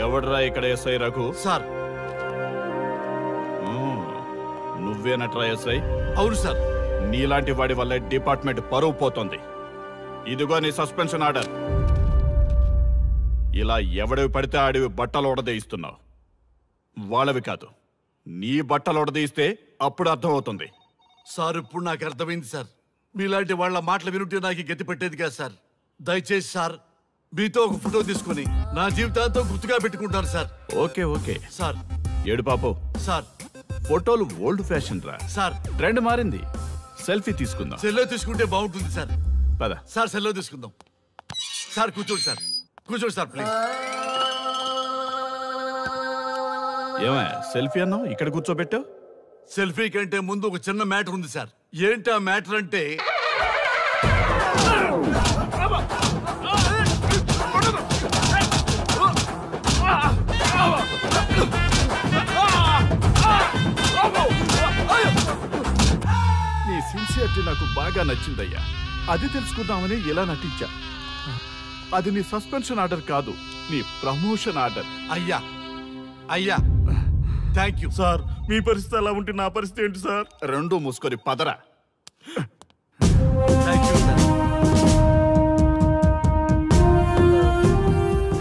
ఎవడ్రా ఇక్కడ SI Raghu? Sir. నువ్వేనట్రా SI? అవును సార్. నీలాంటి వాడి వల్ల డిపార్ట్మెంట్ పరువు పోతుంది. ఇదిగో నీ సస్పెన్షన్ ఆర్డర్. ఇలా ఎవడివి పడితే ఆడివి బట్టలు ఉడదీయిస్తున్నావు. వాళ్ళవి కాదు, నీ బట్టలు ఉడదీయిస్తే అప్పుడు అర్థమవుతుంది. సార్ ఇప్పుడు నాకు అర్థమైంది సార్. మీలాంటి వాళ్ళ మాటలు వినుంటే నాకు గతి పెట్టేది కాదు సార్. దయచేసి సార్ మీతో ఒక ఫోటో తీసుకుని నా జీవితాంతో గుర్తుగా పెట్టుకుంటాను సార్. Okay okay sir. ఏడు పాపం సార్. ఫోటోలు ఓల్డ్ ఫ్యాషన్ రా సార్. ట్రెండ్ మారింది. సెల్ఫీ తీసుకుందాం. సెల్లో తీసుకుంటే బాగుంటుంది సార్. పద సార్ సెల్లో తీసుకుందాం. సార్ కూర్చోండి సార్. కూర్చోండి సార్ ప్లీజ్. ఏమా సెల్ఫీ అన్నావు, ఇక్కడ కూర్చోబెట్టావు? సెల్ఫీ కంటే ముందు ఒక చిన్న మ్యాటర్ ఉంది సార్. ఏంటి ఆ మ్యాటర్ అంటే, నీ సిన్సియరిటీ నాకు బాగా నచ్చిందయ్యా. అది తెలుసుకుందామని ఇలా నటించా. అది నీ సస్పెన్షన్ ఆర్డర్ కాదు, నీ ప్రమోషన్ ఆర్డర్. అయ్యా అయ్యా థ్యాంక్ యూ సార్. మీ పరిస్థితి అలా ఉంటే నా పరిస్థితి ఏంటి సార్? రెండు మూసుకొని పదరా.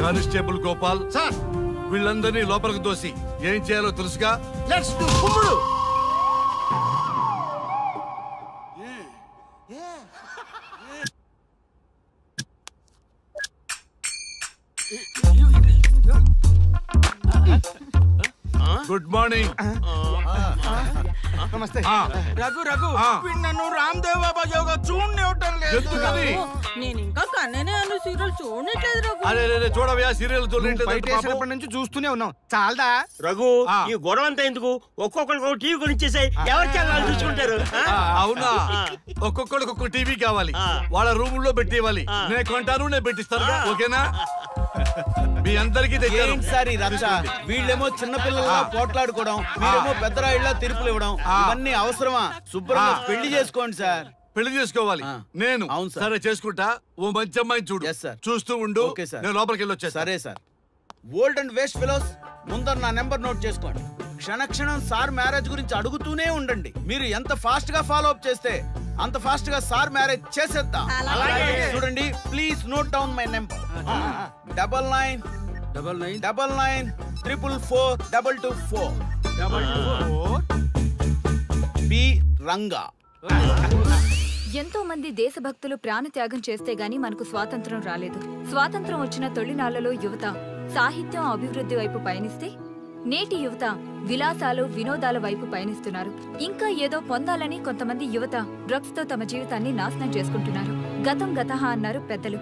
కానిస్టేబుల్ గోపాల్ సార్, వీళ్ళందరినీ లోపలికి దోసి ఏం చేయాలో తెలుసుగా. లెట్స్ డు కుమ్ముడు. Good morning. నమస్తే. రఘు రఘు నన్ను రామ్దేవ్ బాబా యోగా చూడనివ్వటం లేదు. నేను ఇంకా కన్ననే అన్న సీరియల్ చూడట్లేదు రఘు. అరే చూడవయ్యా, సీరియల్ చూడలేదన్నప్పటి నుంచి చూస్తూనే ఉన్నాం. చాలదా రఘు ఈ గొడవ అంతా ఎందుకు? ఒక్కొక్కరికి ఒక టీవీ కొనిచ్చేసాయి, ఎవరి ఛానల్ చూసుకుంటారు. అవునా? ఒక్కొక్కడికి ఒక్కొక్క టీవీ కావాలి, వాళ్ళ రూమ్ లో పెట్టివ్వాలి. నేను కొంటాను, నేను పెట్టిస్తాను. ఓకేనా? మీ అందరికీ తెచ్చారు సార్. వీళ్ళేమో చిన్నపిల్లల పోట్లాడుకోవడం, మీరేమో పెద్దరాయిళ్ళ తీర్పులు ఇవ్వడం, ఇవన్నీ అవసరమా? శుభ్రంగా పెళ్లి చేసుకోండి సార్. పెళ్లి చేసుకోవాలి నేను. అవును సార్. సరే చేసుకుంటా. ఓ మంచి అమ్మాయిని చూడు. చూస్తూ ఉండు. నేను లోపలికి వెళ్ళి వచ్చేస్తా. సరే sir. Old and waste fellows, ముందర నా నెంబర్ నోట్ చేసుకోండి. క్షణక్షణం సార్ మ్యారేజ్ గురించి అడుగుతూనే ఉండండి. మీరు ఎంత ఫాస్ట్ గా ఫాలో అప్ చేస్తే అంత ఫాస్ట్ గా సార్ మ్యారేజ్ చేసేద్దాం. చూడండి, please note down my number. 9999442224 B Ranga. ఎంతో మంది దేశభక్తులు ప్రాణత్యాగం చేస్తే గాని మనకు స్వాతంత్రం రాలేదు. స్వాతంత్రం వచ్చిన తొలినాళ్లలో యువత సాహిత్యం అభివృద్ధి వైపు పయనిస్తే నేటి యువత విలాసాలు వినోదాల వైపు పయనిస్తున్నారు. ఇంకా ఏదో పొందాలని కొంతమంది యువత డ్రగ్స్ తో తమ జీవితాన్ని నాశనం చేసుకుంటున్నారు. గతం గతహ అన్నారు పెద్దలు.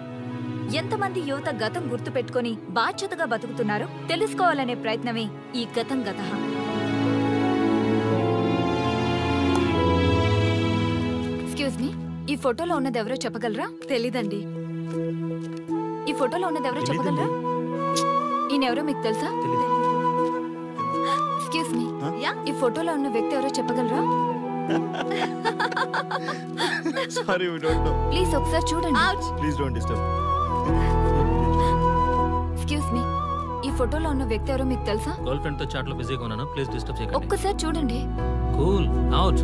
ఎంతమంది యువత గతం గుర్తు పెట్టుకుని బాధ్యతగా బతుకుతున్నారో తెలుసుకోవాలనే ప్రయత్నమే ఈ గతం గతహ. ఎక్స్క్యూజ్ మీ, ఈ ఫోటోలో ఉన్నది ఎవరో చెప్పగలరా? తెలీదండి. ఈ ఫోటోలో ఉన్నది ఎవరో చెప్పగలరా? ఈయనెవరో మీకు తెలుసా? ఎక్స్క్యూజ్ మీ, ఈ ఫోటోలో ఉన్న వ్యక్తి ఎవరో చెప్పగలరా? Sorry, we don't know. Please ఒకసారి చూడండి. Please don't disturb. Excuse me, ఈ ఫోటోలో ఉన్న వ్యక్తి ఎవరో మీకు తెలుసా? గర్ల్ ఫ్రెండ్ తో చాట్ లో బిజీగా ఉన్నాను, ప్లీజ్ డిస్టర్బ్ చేయకండి. ఒక్కసారి చూడండి. Cool out.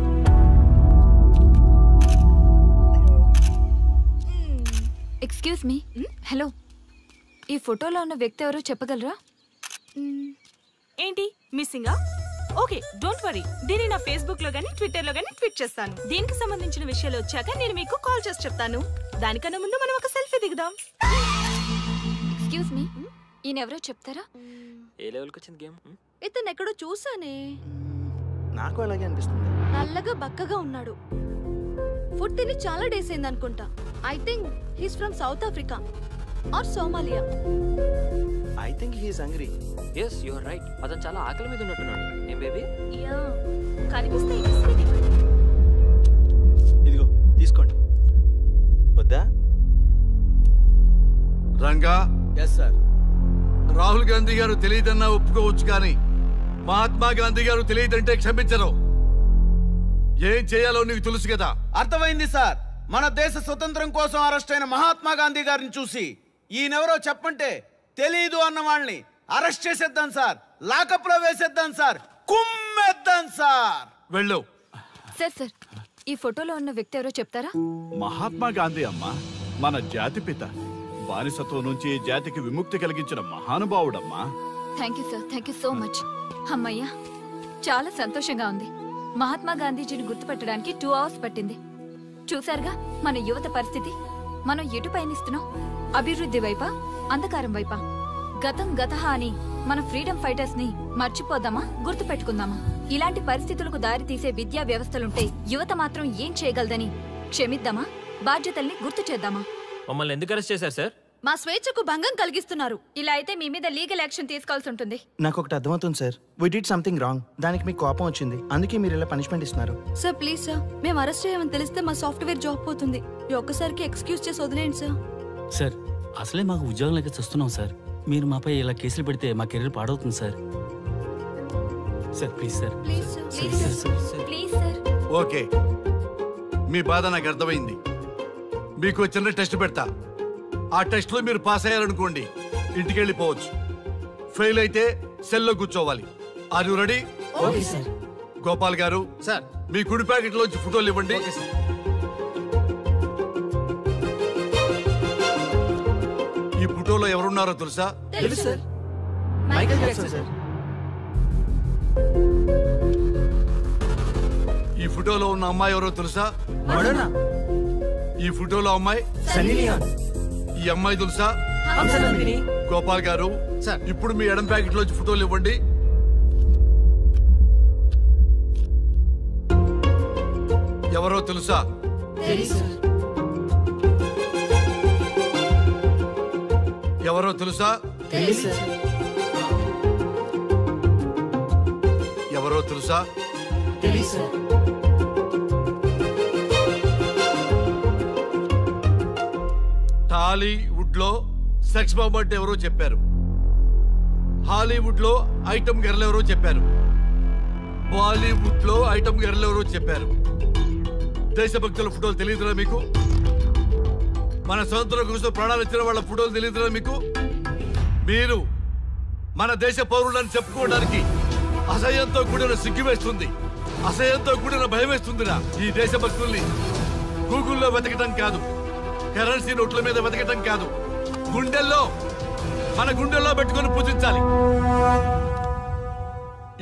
Excuse me, hello, ఈ ఫోటోలో ఉన్న వ్యక్తి ఎవరో చెప్పగలరా? ఏంటి మిస్సింగా? Okay, don't worry. దీన్ని నా ఫేస్బుక్ లో గానీ ట్విట్టర్ లో గానీ ట్వీట్ చేస్తాను. దీనికి సంబంధించిన విషయాలు వచ్చాక నేను మీకు కాల్ చేసి చెప్తాను. దానికన్నా ముందు మనం ఒక సెల్ఫీ దిగుదాం. ఎక్స్క్యూజ్ మీ, ఈయన ఎవరో చెప్తారా? ఏ లెవెల్కి వచ్చింది గేమ్? ఇతను ఎక్కడో చూసానే. నాకు అలాగే అనిపిస్తుంది. నల్లగా బక్కగా ఉన్నాడు. ఫుడ్ తిని చాలా డేస్ అయింది అనుకుంటా. I think he's from South Africa or Somalia. I think he is hungry. yes you are right. అతను చాలా ఆకలి మీద ఉన్నట్టున్నాడు. ఏం బేబీ? యా, కనిపిస్తే ఇదిగో తీసుకోండి. వద్దా? రంగా. Yes sir. రాహుల్ గాంధీ గారు తెలియదన్నా ఒప్పుకోవచ్చు, కానీ మహాత్మా గాంధీ గారు తెలియదంటే క్షమించరు. ఏం చేయాలో నీకు తెలుసు కదా. అర్థమైంది సార్. మన దేశ స్వతంత్రం కోసం అరెస్ట్ అయిన మహాత్మా గాంధీ గారిని చూసి ఈయనెవరో చెప్పంటే తెలీదు అన్న వాళ్ళని అరెస్ట్ చేసేద్దాం సార్, లాకప్ లో వేసేద్దాం సార్, కుమ్మేద్దాం సార్. వెళ్ళు. సార్ సార్, ఈ ఫోటోలో ఉన్న వ్యక్తి ఎవరో చెప్తారా? మహాత్మా గాంధీ అమ్మా, మన జాతిపిత. బానిసత్వం నుంచి జాతికి విముక్తి కలిగించిన మహానుభావుడమ్మా. Thank you sir, thank you so much. అమ్మయ్యా, చాలా సంతోషంగా ఉంది. మహాత్మా గాంధీజీని గుర్తుపెట్టడానికి 2 hours పట్టింది. చూసారుగా మన యువత పరిస్థితి. మనం ఎటు పయనిస్తున్నాం? అభివృద్ధి వైపా, అంధకారం వైపా? గతం గతహ అని మన ఫ్రీడమ్ ఫైటర్స్ ని మర్చిపోదామా, గుర్తు పెట్టుకుందామా? ఇలాంటి పరిస్థితులకు దారి తీసే విద్యా వ్యవస్థలుంటే యువత మాత్రం ఏం చేయగలదని క్షమిద్దామా, బాధ్యతల్ని గుర్తు చేద్దామా? మమ్మల్ని ఎందుకు అరెస్ట్ చేశారు సార్? మా స్వేచ్ఛకు భంగం కలిగిస్తున్నారు. ఇలా అయితే మీ మీద లీగల్ యాక్షన్ తీసుకోవాల్సి ఉంటుంది. నాకు ఒకటి అర్థమవుతుంది sir, we did something wrong. దానికి మీకు కోపం వచ్చింది, అందుకే మీరు ఇలా పనిష్మెంట్ ఇస్తున్నారు. సార్ ప్లీజ్ సార్, మేము అరెస్ట్ చేయమని తెలిస్తే మా సాఫ్ట్వేర్ జాబ్ పోతుంది. ఈ ఒక్కసారికి ఎక్స్క్యూజ్ చేసి వదిలేండి సార్. సార్ అసలే మాకు ఉద్యోగం లేక చూస్తున్నాం సార్. మీరు మాపై ఇలా కేసులు పెడితే మా కెరీర్ పాడవుతుంది sir. Sir please sir, please sir. Please sir. Okay, మీ బాధ నాకు అర్థమైంది. మీకు చిన్న టెస్ట్ పెడతా. ఆ టెస్ట్ లో మీరు పాస్ అయ్యారనుకోండి, ఇంటికి వెళ్ళిపోవచ్చు. ఫెయిల్ అయితే సెల్లో కూర్చోవాలి. Are you ready? Okay sir. Gopal గారు సార్, మీ కుడి ప్యాకెట్ లోంచి ఫోటోలు ఇవ్వండి. ఈ ఫోటోలో ఎవరున్నారో తెలుసా? తెలుసు సార్. Michael Jackson sir. ఈ ఫోటోలో ఉన్న అమ్మాయి ఎవరో తెలుసా? మడోనా. ఈ ఫోటోలో అమ్మాయి సన్నీ లియోన్. ఈ అమ్మాయి తెలుసా? హంసనందిని. గోపాల్ గారు సార్. ఇప్పుడు మీ ఎడం ప్యాకెట్ లోంచి ఫోటోలు ఇవ్వండి. ఎవరో తెలుసా? ఎవరో తెలుసా? ఎవరో తెలుసా? టాలీవుడ్ లో సెక్స్ బాంబ్ అంటే ఎవరో చెప్పారు. హాలీవుడ్ లో ఐటమ్ గర్ల్ ఎవరో చెప్పారు. బాలీవుడ్ లో ఐటమ్ గర్ల్ ఎవరో చెప్పారు. దేశభక్తుల ఫోటోలు తెలియదురా మీకు? మన స్వతంత్రం కోసం ప్రాణాలు ఇచ్చిన వాళ్ళ ఫోటోలు తెలియదురా మీకు? మీరు మన దేశ పౌరులని చెప్పుకోవడానికి అసహ్యంతో కూడిన సిగ్గు వేస్తుంది, అసహ్యంతో కూడిన భయం వేస్తుందిరా. ఈ దేశభక్తుల్ని గూగుల్లో వెతకటం కాదు, కరెన్సీ నోట్ల మీద వెతకటం కాదు, గుండెల్లో మన గుండెల్లో పెట్టుకొని పూజించాలి.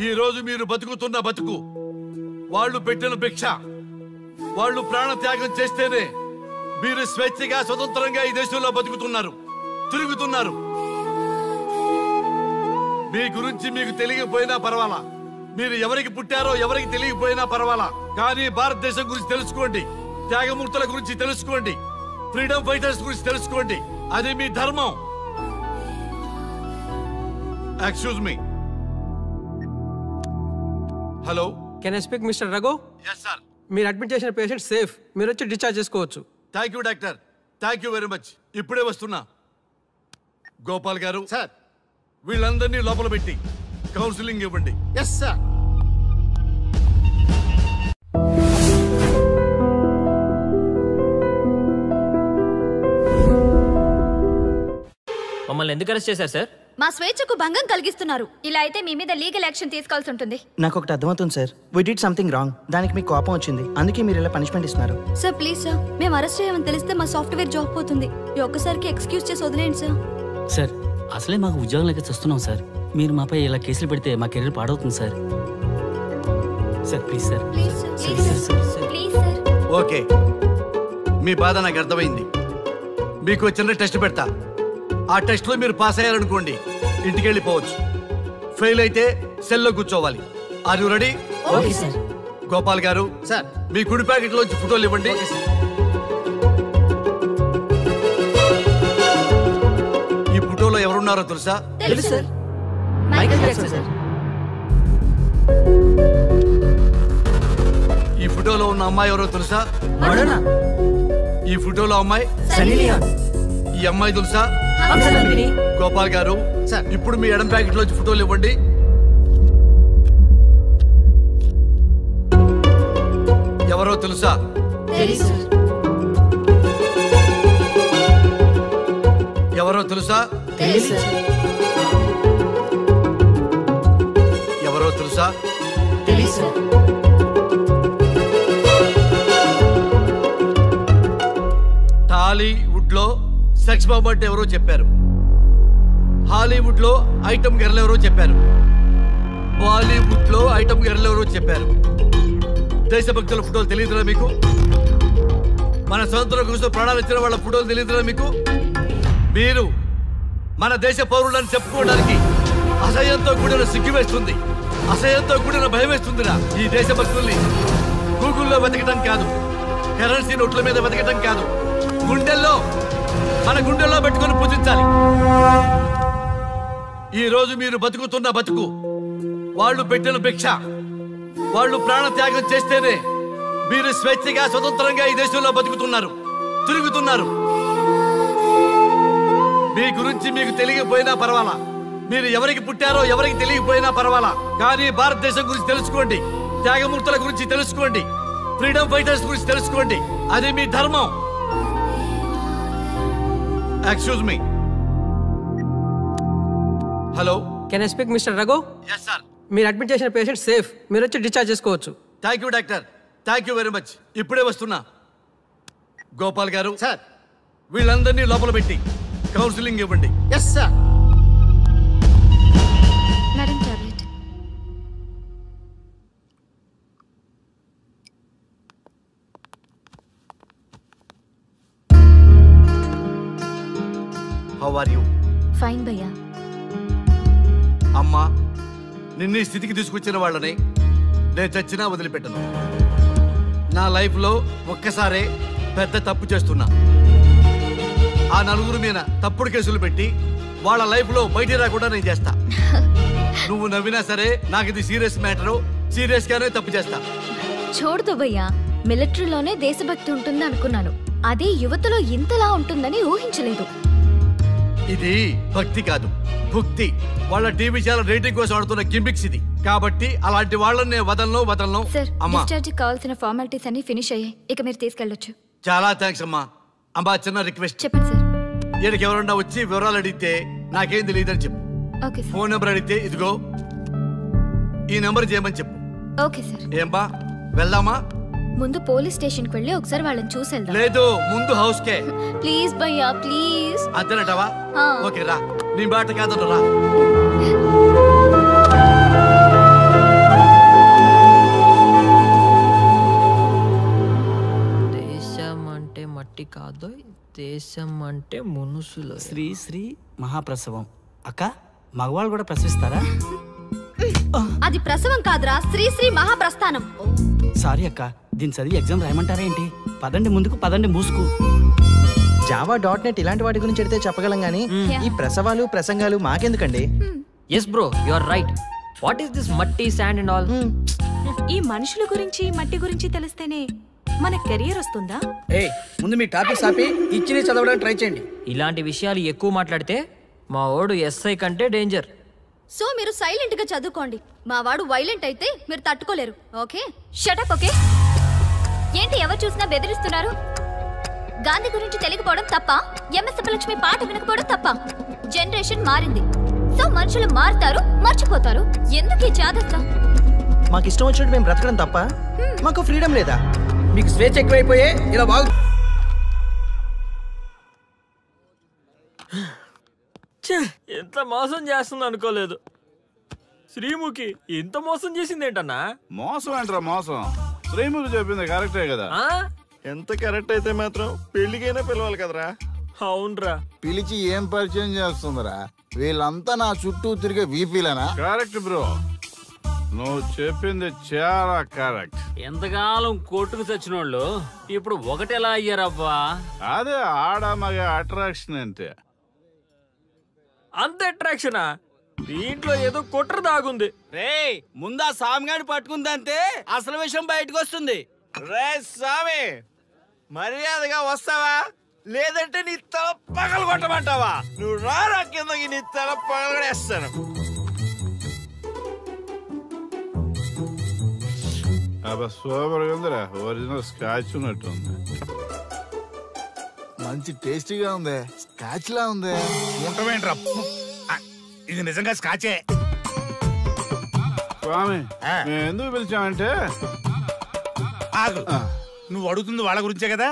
ఈ రోజు మీరు బతుకుతున్న బతుకు వాళ్ళు పెట్టిన భిక్ష. వాళ్ళు ప్రాణ త్యాగం చేస్తేనే మీరు స్వేచ్ఛగా స్వతంత్రంగా ఈ దేశంలో బతుకుతున్నారు, తిరుగుతున్నారు. మీ గురించి మీకు తెలియకపోయినా పర్వాలా, మీరు ఎవరికి పుట్టారో ఎవరికి తెలియకపోయినా పర్వాలా, కానీ భారతదేశం గురించి తెలుసుకోండి, త్యాగమూర్తుల గురించి తెలుసుకోండి, ఫ్రీడమ్ ఫైటర్స్ గురించి తెలుసుకోండి. అది మీ ధర్మం. Excuse me. Hello, can I speak mister Raghu? Yes sir. మీరు అడ్మిట్ చేసిన పేషెంట్ సేఫ్, మీరు వచ్చి డిశ్చార్జ్ చేసుకోవచ్చు. Thank you doctor, thank you very much. ఇప్పుడే వస్తున్నా. గోపాల్ గారు సార్, వీళ్ళందరినీ లోపల పెట్టి కౌన్సిలింగ్ ఇవ్వండి. Yes sir. మమ్మల్ని ఎందుకు అరెస్ట్ చేశారు సార్? మా స్వేచ్ఛకు భంగం కలిగిస్తున్నారు. ఇలా అయితే మీ మీద లీగల్ యాక్షన్ తీసుకోవాల్సి ఉంటుంది. నాకు ఒకటి అర్థమవుతుంది sir, we did something wrong. దానికి మీకు కోపం వచ్చింది, అందుకే మీరు ఇలా పనిష్మెంట్ ఇస్తున్నారు. సార్ ప్లీజ్ సార్, మేము అరెస్ట్ చేయమని తెలిస్తే మా సాఫ్ట్వేర్ జాబ్ పోతుంది. ఈ ఒక్కసారికి ఎక్స్క్యూజ్ చేసి వదిలేండి సార్. సార్ అసలే మాకు ఉద్యోగం లేక చూస్తున్నాం సార్. మీరు మాపై ఇలా కేసులు పెడితే మా కెరీర్ పాడవుతుంది sir. Sir please sir. Please sir. Please sir. Okay, మీ బాధ నాకు అర్థమైంది. మీకు చిన్న టెస్ట్ పెడతా. ఆ టెస్ట్ లో మీరు పాస్ అయ్యారనుకోండి, ఇంటికి వెళ్ళిపోవచ్చు. ఫెయిల్ అయితే సెల్లో కూర్చోవాలి. Are you ready? Okay sir. Gopal గారు సార్, మీ కుడి ప్యాకెట్ లోంచి ఫోటోలు ఇవ్వండి. ఈ ఫోటోలో ఎవరున్నారో తెలుసా? తెలుసు సార్. Michael Jackson sir. ఈ ఫోటోలో ఉన్న అమ్మాయి ఎవరో తెలుసా? మడోనా. ఈ ఫోటోలో అమ్మాయి సన్నీ లియోన్. ఈ అమ్మాయి తెలుసా? హంసనందిని. గోపాల్ గారు సార్. ఇప్పుడు మీ ఎడం ప్యాకెట్ లోంచి ఫోటోలు ఇవ్వండి. ఎవరో తెలుసా? ఎవరో తెలుసా? తెలుసా? తెలీదు. టాలీవుడ్ లో సెక్స్ బాంబ్ అంటే ఎవరో చెప్పారు, హాలీవుడ్ లో ఐటమ్ గర్ల్ ఎవరో చెప్పారు, బాలీవుడ్ లో ఐటమ్ గర్ల్ ఎవరో చెప్పారు. దేశభక్తుల ఫోటోలు తెలియదురా మీకు? మన స్వతంత్రం కోసం ప్రాణాలు ఇచ్చిన వాళ్ళ ఫోటోలు తెలియదురా మీకు? మీరు మన దేశ పౌరులని చెప్పుకోవడానికి అసహ్యంతో కూడిన సిగ్గు వేస్తుంది, అసహ్యంతో కూడిన భయం వేస్తుందిరా. ఈ దేశభక్తుల్ని గూగుల్లో వెతకటం కాదు, కరెన్సీ నోట్ల మీద వెతకటం కాదు, గుండెల్లో మన గుండెల్లో పెట్టుకొని పూజించాలి. ఈ రోజు మీరు బతుకుతున్న బతుకు వాళ్ళు పెట్టిన భిక్ష. వాళ్ళు ప్రాణ త్యాగం చేస్తేనే మీరు స్వేచ్ఛగా స్వతంత్రంగా ఈ దేశంలో బతుకుతున్నారు, తిరుగుతున్నారు. మీ గురించి మీకు తెలియకపోయినా పర్వాలా, మీరు ఎవరికి పుట్టారో ఎవరికి తెలియకపోయినా పర్వాలా, కానీ భారతదేశం గురించి తెలుసుకోండి, త్యాగమూర్తుల గురించి తెలుసుకోండి, ఫ్రీడమ్ ఫైటర్స్ గురించి తెలుసుకోండి. అది మీ ధర్మం. Excuse me. Hello, can I speak mister Raghu? Yes sir. మీరు అడ్మిట్ చేసిన పేషెంట్ సేఫ్, మీరు వచ్చి డిశ్చార్జ్ చేసుకోవచ్చు. Thank you doctor, thank you very much. ఇప్పుడే వస్తున్నా. గోపాల్ గారు సార్, వీళ్ళందరినీ లోపల పెట్టి కౌన్సిలింగ్ ఇవ్వండి. Yes sir. Madam tablet. How are you? Fine భయ్యా. అమ్మా, నిన్ను ఈ స్థితికి తీసుకొచ్చిన వాళ్ళని నేను చచ్చినా వదిలిపెట్టను. నా లైఫ్లో ఒక్కసారే పెద్ద తప్పు చేస్తున్నా. ఆ నలుగురు మీద తప్పుడు కేసులు పెట్టి వాళ్ళ లైఫ్లో బయట రాకుండా నేను చేస్తా. నువ్వు నవ్వినా సరే నాకు ఇది సీరియస్ మ్యాటరు, సీరియస్ గానే తప్పు చేస్తా. చూడదు భయ్యా, మిలిటరీలోనే దేశభక్తి ఉంటుంది అనుకున్నాను, అదే యువతలో ఇంతలా ఉంటుందని ఊహించలేదు. ఇది భక్తి కాదు, భుక్తి. వాళ్ళ టీవీ ఛానల్ రేటింగ్ కోసం ఆడుతున్న గిమిక్స్ ఇది. కాబట్టి అలాంటి వాళ్ళని నేను వదలను. సార్, అమ్మా, డిశ్చార్జ్ కావాల్సిన ఫార్మాలిటీస్ అన్ని ఫినిష్ అయ్యాయి, ఇక మీరు తీసుకెళ్ళొచ్చు. చాలా థ్యాంక్స్ అమ్మా. అమ్మా, చిన్న రిక్వెస్ట్. చెప్పండి సార్. ఈయనకి ఎవరన్నా వచ్చి వివరాలు అడిగితే నాకేం తెలియదని చెప్పు. Okay sir. ఫోన్ నెంబర్ అడిగితే ఇదిగో ఈ నెంబర్ చేయమని చెప్పు. Okay sir. ఏంబా, వెళ్దామా? ముందు పోలీస్ స్టేషన్ కి వెళ్ళి ఒకసారి వాళ్ళని చూసి వెళ్దాం. లేదు, ముందు హౌస్ కే. ప్లీజ్ భయ్యా, ప్లీజ్. అంతేనటవా? ఓకే రా, నీ బాట కాదను రా. దేశం అంటే మట్టి కాదు, దేశం అంటే మనుషులు. శ్రీ శ్రీ మహాప్రసవం. అక్క, మగవాళ్ళు కూడా ప్రసవిస్తారా? అది ప్రసవం కాదురా, శ్రీ శ్రీ మహాప్రస్థానం. సారీ అక్క, దీన్ని చదివి ఎగ్జామ్ రాయమంటారా ఏంటి? పదండి ముందుకు, పదండి మూసుకు. java.net ఇలాంటి వాటి గురించి అడిగితే చెప్పగలం గానీ ఈ ప్రసవాలు ప్రసంగాలు మాకెందుకండి? Yes bro, you are right. What is this మట్టి, శాండ్ అండ్ ఆల్? ఈ మనుషుల గురించి మట్టి గురించి తెలిస్తేనే మన కెరియర్ వస్తుందా? ముందు మీ టాపిక్ ఆపి ఇచ్చి చదవడానికి ట్రై చేయండి. ఇలాంటి విషయాలు ఎక్కువ మాట్లాడితే మా వాడు ఎస్ఐ కంటే డేంజర్. సో మీరు సైలెంట్ గా చదువుకోండి. మా వాడు వైలెంట్ అయితే మీరు తట్టుకోలేరు. Okay, shut up. ఓకే, ఏంటి ఎవరు చూసినా బెదిరిస్తున్నారు? గాంధీ గురించి తెలియకపోవడం తప్ప, ఎంఎస్ సుబ్బలక్ష్మి పాట వినకపోవడం తప్ప? జనరేషన్ మారింది, సో మనుషులు మారుతారు, మర్చిపోతారు. ఎందుకు ఈ చాదస్తం? మాకు ఇష్టం వచ్చినట్టు మేము బ్రతకడం తప్ప మాకు ఫ్రీడమ్ లేదా? మీకు స్వేచ్ఛ ఎక్కువైపోయే ఇలా బాగు. ఎంత మోసం చేస్తుంది అనుకోలేదు. శ్రీముఖి ఇంత మోసం చేసింది ఏంటన్నా? మోసం ఏంట్రా మోసం? శ్రీముఖి చెప్పింది కరెక్టే కదా. ఎంత కరెక్ట్ అయితే మాత్రం పెళ్లికైనా పిలవాలి కదరా. అవునరా, పిలిచి ఏం పరిచయం చేస్తుందిరా? వీళ్ళంతా నా చుట్టూ తిరిగే వీపీలేనా? కరెక్ట్ బ్రో, నువ్వు చెప్పింది చాలా కరెక్ట్. ఎంతకాలం కొట్టుకు చచ్చిన వాళ్ళు ఇప్పుడు ఒకటెలా అయ్యారబ్బా? అదే ఆడ మగ అట్రాక్షన్ అంటే. అంత అట్రాక్షనా? దీంట్లో ఏదో కుట్ర దాగుంది. రే, ముందా సామిగాడి పట్టుకుందంటే అసలు విషయం బయటకు వస్తుంది. రే స్వామి, మర్యాదగా వస్తావా లేదంటే నీ తల పగలు కొట్టమంటావా? నువ్వు రారా కిందకి, నీ తల పగలగడేస్తాను. అబ్బా సూపర్ గా ఉందిరా, ఒరిజినల్ స్కాచ్ ఉన్నట్టుంది. మంచి టేస్టీగా ఉంది, స్కాచ్ లా ఉంది. ఉంటావేంట్రా? ఇది నిజంగా స్కాచే. స్వామి ఎందుకు పిలిచామంటే ఆగు. నువ్వు అడుగుతుంది వాళ్ళ గురించే కదా.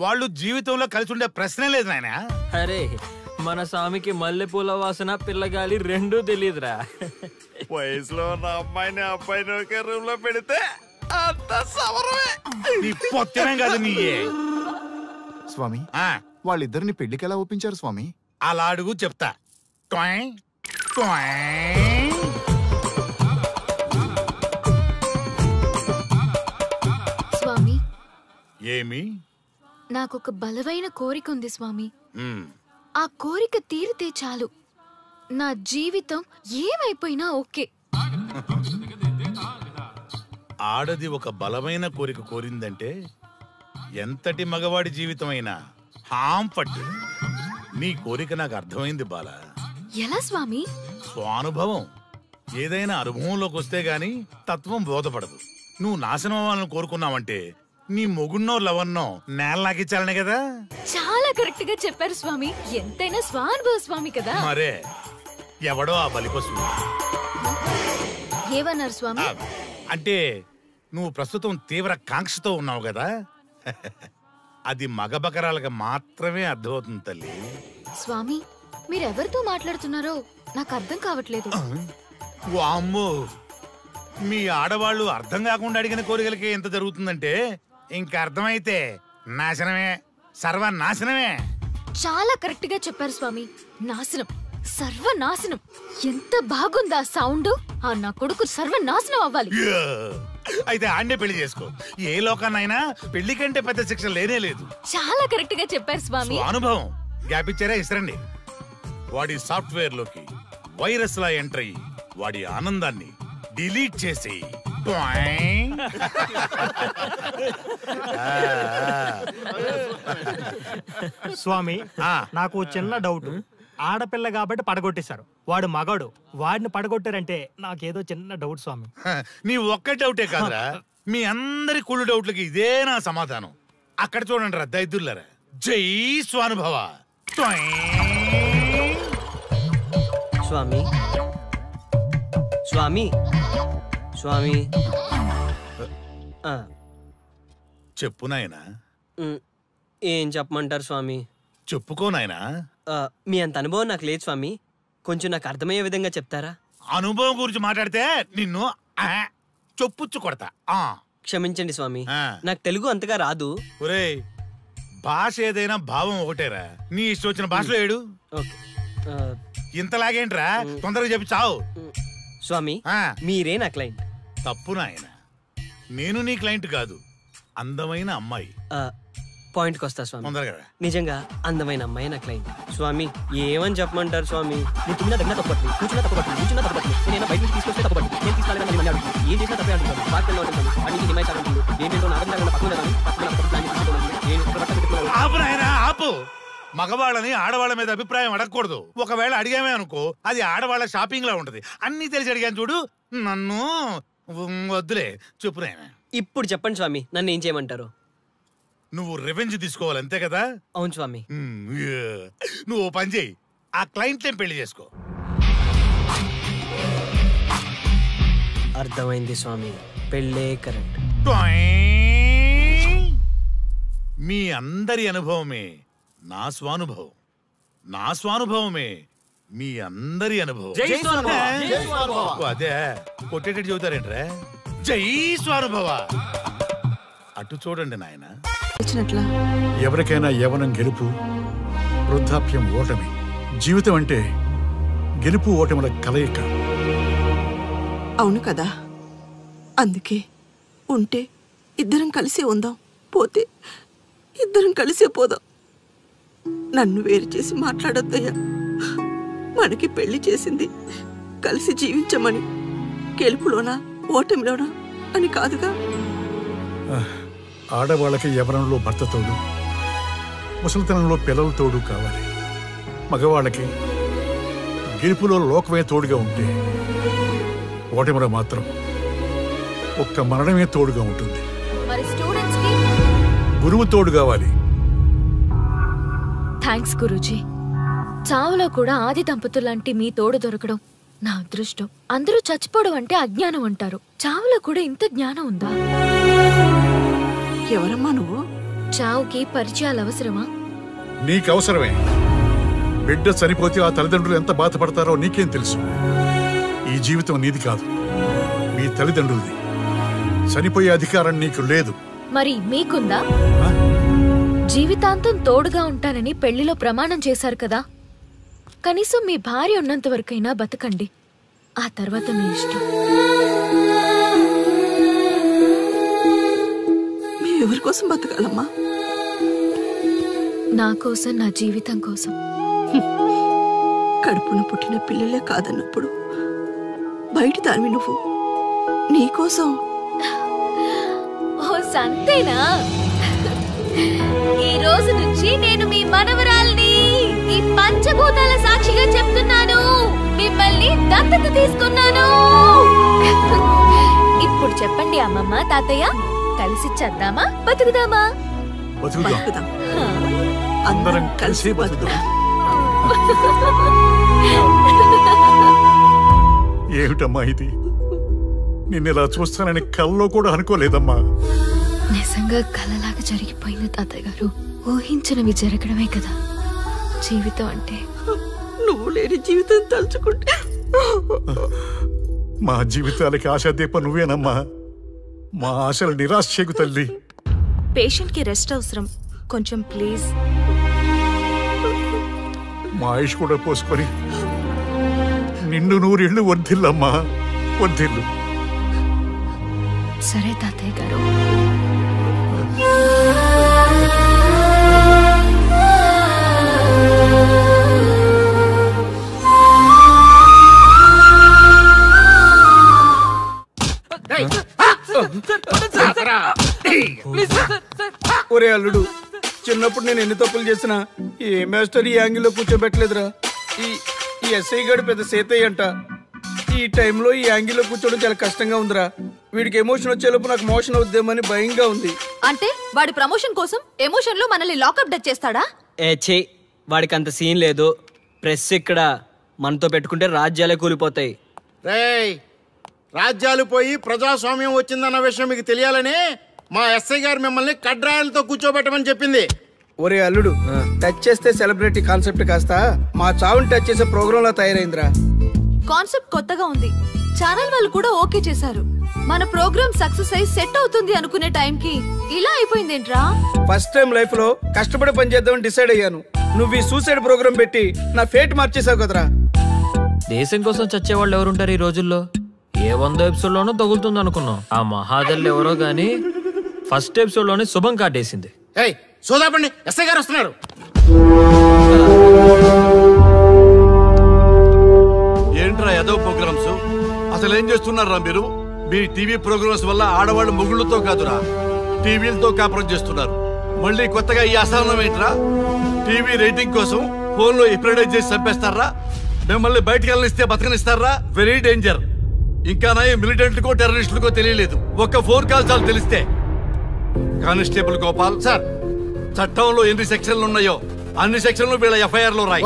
వాళ్ళు జీవితంలో కలిసి ఉండే ప్రశ్నే లేదు నాయన. అరే మన స్వామికి మల్లెపూల వాసన పిల్లగాలి రెండూ తెలియదురా. వయసులో ఉన్న అమ్మాయిని అబ్బాయిని ఒకే రూమ్ లో పెడితే అంత సవరమే. నీ పొత్తమే కాదు నీయే. స్వామి వాళ్ళిద్దరిని పెళ్లికి ఎలా ఒప్పించారు స్వామి? అలా అడుగు చెప్తా. స్వామి ఏమి? నాకొక బలమైన కోరిక ఉంది స్వామి. ఆ కోరిక తీరితే చాలు, నా జీవితం ఏమైపోయినా ఓకే. ఆడది ఒక బలమైన కోరిక కోరిందంటే ఎంతటి మగవాడి జీవితమైనా హాంపట్టు. నీ కోరిక నాకు అర్థమైంది బాల. ఎలా స్వామి? స్వానుభవం. ఏదైనా అనుభవంలోకి వస్తే గాని తత్వం బోధపడదు. నువ్వు నాశనం అవ్వాలని కోరుకున్నావంటే నీ మొగున్నో లవన్నో నేల నాకిచ్చాలనే కదా. చాలా కరెక్ట్ గా చెప్పారు స్వామి. ఎంతైనా స్వానుభవ స్వామి కదా. మరే ఎవడో ఆ బలిపశు. ఏమన్నారు స్వామి? అంటే నువ్వు ప్రస్తుతం తీవ్ర కాంక్షతో ఉన్నావు కదా. అది మగ బకరాలకు మాత్రమే అర్థమవుతుంది తల్లి. స్వామి మీరెవరితో మాట్లాడుతున్నారో నాకు అర్థం కావట్లేదు. వామ్మో, మీ ఆడవాళ్ళు అర్థం కాకుండా అడిగిన కోరికలకి ఎంత జరుగుతుందంటే ఇంకా అర్థమైతే నాశనమే, సర్వనాశనమే. చాలా కరెక్ట్ గా చెప్పారు స్వామి. నాశనం, సర్వనాశనం. ఎంత బాగుందా సౌండ్. ఆ నా కొడుకు సర్వనాశనం అవ్వాలి. అయితే ఆన్నే పెళ్లి చేసుకో. ఏ లోకాన్నైనా పెళ్లి కంటే పెద్ద శిక్ష లేనే లేదు. చాలా కరెక్ట్ గా చెప్పారు స్వామి. అనుభవం. గ్యాప్ ఇచ్చారా? ఇస్తారండి. వాడి సాఫ్ట్వేర్ లోకి వైరస్ లా ఎంటర్ అయ్యి వాడి ఆనందాన్ని డిలీట్ చేసి స్వామి నాకు చిన్న డౌట్. ఆడపిల్ల కాబట్టి పడగొట్టేశారు, వాడు మగాడు, వాడిని పడగొట్టారంటే నాకేదో చిన్న డౌట్ స్వామి. నీ ఒక్క డౌటే కాదురా, మీ అందరి కుళ్ళు డౌట్లకి ఇదే నా సమాధానం. అక్కడ చూడండి రా దైదుర్లరా. జై స్వానుభవ. స్వామి స్వామి స్వామి చెప్పు నాయనా. ఏం చెప్పమంటారు స్వామి? చెప్పుకో నాయనా. మీ అంత అనుభవం నాకు లేదు స్వామి, కొంచెం నాకు అర్థమయ్యే విధంగా చెప్తారా? అనుభవం గురించి మాట్లాడితే నిన్ను చొప్పుచ్చు కొడతా. క్షమించండి స్వామి, నాకు తెలుగు అంతగా రాదు. ఒరేయ్, భాష ఏదైనా భావం ఒకటేరా. నీ ఇష్టం వచ్చిన భాషలో ఏడు. ఇంతలాగేంట్రా, తొందరగా చెప్పి చావు. స్వామి మీరే నా క్లయింట్. తప్పు నాయన, నేను నీ క్లయింట్ కాదు, అందమైన అమ్మాయి. పాయింట్కి వస్తా స్వామి. తొందరగా. నిజంగా అందమైన అమ్మాయి నా క్లయింట్. స్వామి ఏమని చెప్పమంటారు స్వామి? నేను తిన్నా దగ్గర తప్పట్లేదు, కూర్చున్నా తప్పట్లేదు, కూర్చున్నా తప్పట్లేదు, నేను బయట నుంచి తీసుకొస్తే తప్పట్లేదు, నేను తీసుకురాలేదని మళ్ళీ అడుగుతాను. ఏం చేసినా తప్పే అంటున్నాను. బాగా ఉంటుంది, అన్నింటి హిమాయ్ ఉంటుంది. ఏంటంటే నాగంగా ఆపు. మగవాళ్ళని ఆడవాళ్ళ మీద అభిప్రాయం అడగకూడదు. ఒకవేళ అడిగామే అనుకో, అది ఆడవాళ్ళ షాపింగ్ లా ఉంటది. అన్ని తెలిసి అడిగాను చూడు, నన్ను వద్దులే. చెప్పు నాయనా. ఇప్పుడు చెప్పండి స్వామి, నన్ను ఏం చేయమంటారు? నువ్వు రివెంజ్ తీసుకోవాలి, అంతే కదా? అవును స్వామి. నువ్వు పని చేయి, ఆ క్లయింట్ పెళ్లి చేసుకో. అర్థమైంది స్వామి, పెళ్ళే కరెక్ట్. మీ అందరి అనుభవమే నా స్వానుభవం, నా స్వానుభవమే మీ అందరి అనుభవం. అదే కొట్టేటట్టు చెబుతారేంట్రా? జై స్వానుభవ. అటు చూడండి నాయన. ఎవరికైనా యవ్వనం గెలుపు, వృద్ధాప్యం ఓటమి. జీవితం అంటే గెలుపు ఓటముల కలయిక. అవును కదా, అందుకే ఉంటే ఇద్దరం కలిసే ఉందాం, పోతే ఇద్దరం కలిసే పోదాం. నన్ను వేరు చేసి మాట్లాడొద్దయ్యా. మనకి పెళ్లి చేసింది కలిసి జీవించమని, గెలుపులోనా ఓటమిలోనా అని కాదుగా. ఆడవాళ్ళకి యవ్వనంలో భర్త తోడు, ముసలితనంలో పిల్లల తోడు కావాలి. మగవాళ్ళకి గెలుపులో లోకమే తోడుగా ఉంటే, ఓటమిలో మాత్రం ఒక్క మరణమే తోడుగా ఉంటుంది. మరి స్టూడెంట్స్ కి గురువు తోడు కావాలి. థ్యాంక్స్ గురూజీ. చావులో కూడా ఆది దంపతులు లాంటి మీ తోడు దొరకడం నా అదృష్టం. అందరూ చచ్చిపోవడం అంటే అజ్ఞానం అంటారు. చావులో కూడా ఇంత జ్ఞానం ఉందా? ఎవరమ్మా నువ్వు? చావుకి పరిచయాలు అవసరమా? నీకు అవసరమే. బిడ్డ చనిపోతే ఆ తల్లిదండ్రులు ఎంత బాధపడతారో నీకేం తెలుసు? ఈ జీవితం నీది కాదు, మీ తల్లిదండ్రులది. చనిపోయే అధికారం నీకు లేదు. మరి మీకుందా? జీవితాంతం తోడుగా ఉంటానని పెళ్లిలో ప్రమాణం చేశారు కదా. కనీసం మీ భార్య ఉన్నంత వరకైనా బతకండి. ఆ తర్వాత మీ ఇష్టం. ఎవరి కోసం బతకాలమ్మా? నా కోసం, నా జీవితం కోసం. కడుపున పుట్టిన పిల్లలే కాదన్నప్పుడు బయటి దానివి నువ్వు నీకోసం. ఓ సంతేనా? ఈ రోజు నుంచి నేను మీ మనవరాల్ని. ఈ పంచభూతాల సాక్షిగా చెప్తున్నాను, మిమ్మల్ని దత్తత తీసుకున్నాను. ఇప్పుడు చెప్పండి అమ్మమ్మ, తాతయ్య, కలిసి చేద్దామా, బతుకుదామా? బతుకుదాం. అందరం కలిసి బతుకుదాం. ఏమిటమ్మా ఇది? నిన్నెలా చూస్తానని కల్లో కూడా అనుకోలేదమ్మా. నిజంగా కలలాగా జరిగిపోయింది తాతయ్య గారు. ఊహించినవి జరగడమే కదా జీవితం అంటే. నువ్వు లేని జీవితం తలుచుకుంటే మా జీవితాలకి ఆశాదీపం నువ్వేనమ్మా. మా ఆశలు నిరాశ చేయకు తల్లి. పేషెంట్ కి రెస్ట్ అవసరం, కొంచెం ప్లీజ్. మా ఆయుష్ కూడా పోసుకొని నిండు నూరేళ్లు వర్ధిల్లమ్మా, వర్ధిల్లు. సరే తాతయ్య గారు. ఒరే అల్లుడు, చిన్నప్పుడు నేను ఎన్ని తప్పులు చేసినా ఏ మాస్టర్ ఈ యాంగిల్లో కూర్చోబెట్టలేదురా. ఈ ఎస్ఐ గడు పెద్ద సేతయ్య అంట. ఈ టైంలో ఈ యాంగిల్లో కూర్చోవడం చాలా కష్టంగా ఉందిరా. వీడికి ఎమోషన్ వచ్చేలోపు నాకు మోషన్ అవుద్దేమని భయంగా ఉంది. అంటే వాడి ప్రమోషన్ కోసం ఎమోషన్ లో మనల్ని లాకప్ డెత్ చేస్తాడా? ఛీ, వాడికి అంత సీన్ లేదు. ప్రెస్ ఇక్కడ మనతో పెట్టుకుంటే రాజ్యాలే కూలిపోతాయి. రేయ్, రాజ్యాలు పోయి ప్రజాస్వామ్యం వచ్చిందన్న విషయం మీకు తెలియాలని మా ఎస్ఐ గారు మిమ్మల్ని కడ్రాయలతో కూర్చోబెట్టమని చెప్పింది. ఒరే అల్లుడు, టచ్ చేస్తే సెలబ్రిటీ కాన్సెప్ట్ కాస్త మా చావుని టచ్ చేసే ప్రోగ్రామ్ లా తయారైందిరా. కాన్సెప్ట్ కొత్తగా ఉంది. ఛానల్ వాళ్ళు కూడా ఓకే చేశారు. మన ప్రోగ్రామ్ సక్సెస్ అయి సెట్ అవుతుంది అనుకునే టైంకి ఇలా అయిపోయిందేంట్రా? ఫస్ట్ టైం లైఫ్ లో కష్టపడి పని చేద్దామని డిసైడ్ అయ్యాను. నువ్వు ఈ సూసైడ్ ప్రోగ్రామ్ పెట్టి నా ఫేట్ మార్చేసావు కదరా. దేశం కోసం చచ్చేవాళ్ళు ఎవరుంటారు ఈ రోజుల్లో? ఏ 100 ఎపిసోడ్ లోనో తగులుతుంది అనుకున్నాం. ఆ మహాదల్ ఎవరో గానీ ఫస్ట్ ఎపిసోడ్ లోనే శుభం కాటేసింది. సోదాపండి, ఎస్ఐ గారు వస్తున్నారు. ఏంట్రా ఏదో ప్రోగ్రామ్స్? అసలు ఏం చేస్తున్నారా మీరు? మీ టీవీ ప్రోగ్రామ్స్ వల్ల ఆడవాళ్ళు మొగుళ్ళతో కాదురా, టీవీలతో కాపురం చేస్తున్నారు. మళ్ళీ కొత్తగా ఈ అసహనం ఏంట్రా? టీవీ రేటింగ్ కోసం ఫోన్ లో ఎప్రిడైజ్ చేసి చంపేస్తారా? మిమ్మల్ని బయటకు వెళ్ళనిస్తే బతకనిస్తారా? Very danger. ఇంకా నా మిలిటెంట్లకో టెర్రరిస్టులకో తెలియలేదు, ఒక్క ఫోన్ కాల్ చాలు తెలిస్తే. కానిస్టేబుల్ గోపాల్ సార్, చట్టంలో ఎన్ని సెక్షన్లు ఉన్నాయో అన్ని సెక్షన్లు వీళ్ళ ఎఫ్ఐఆర్ లో రాయి.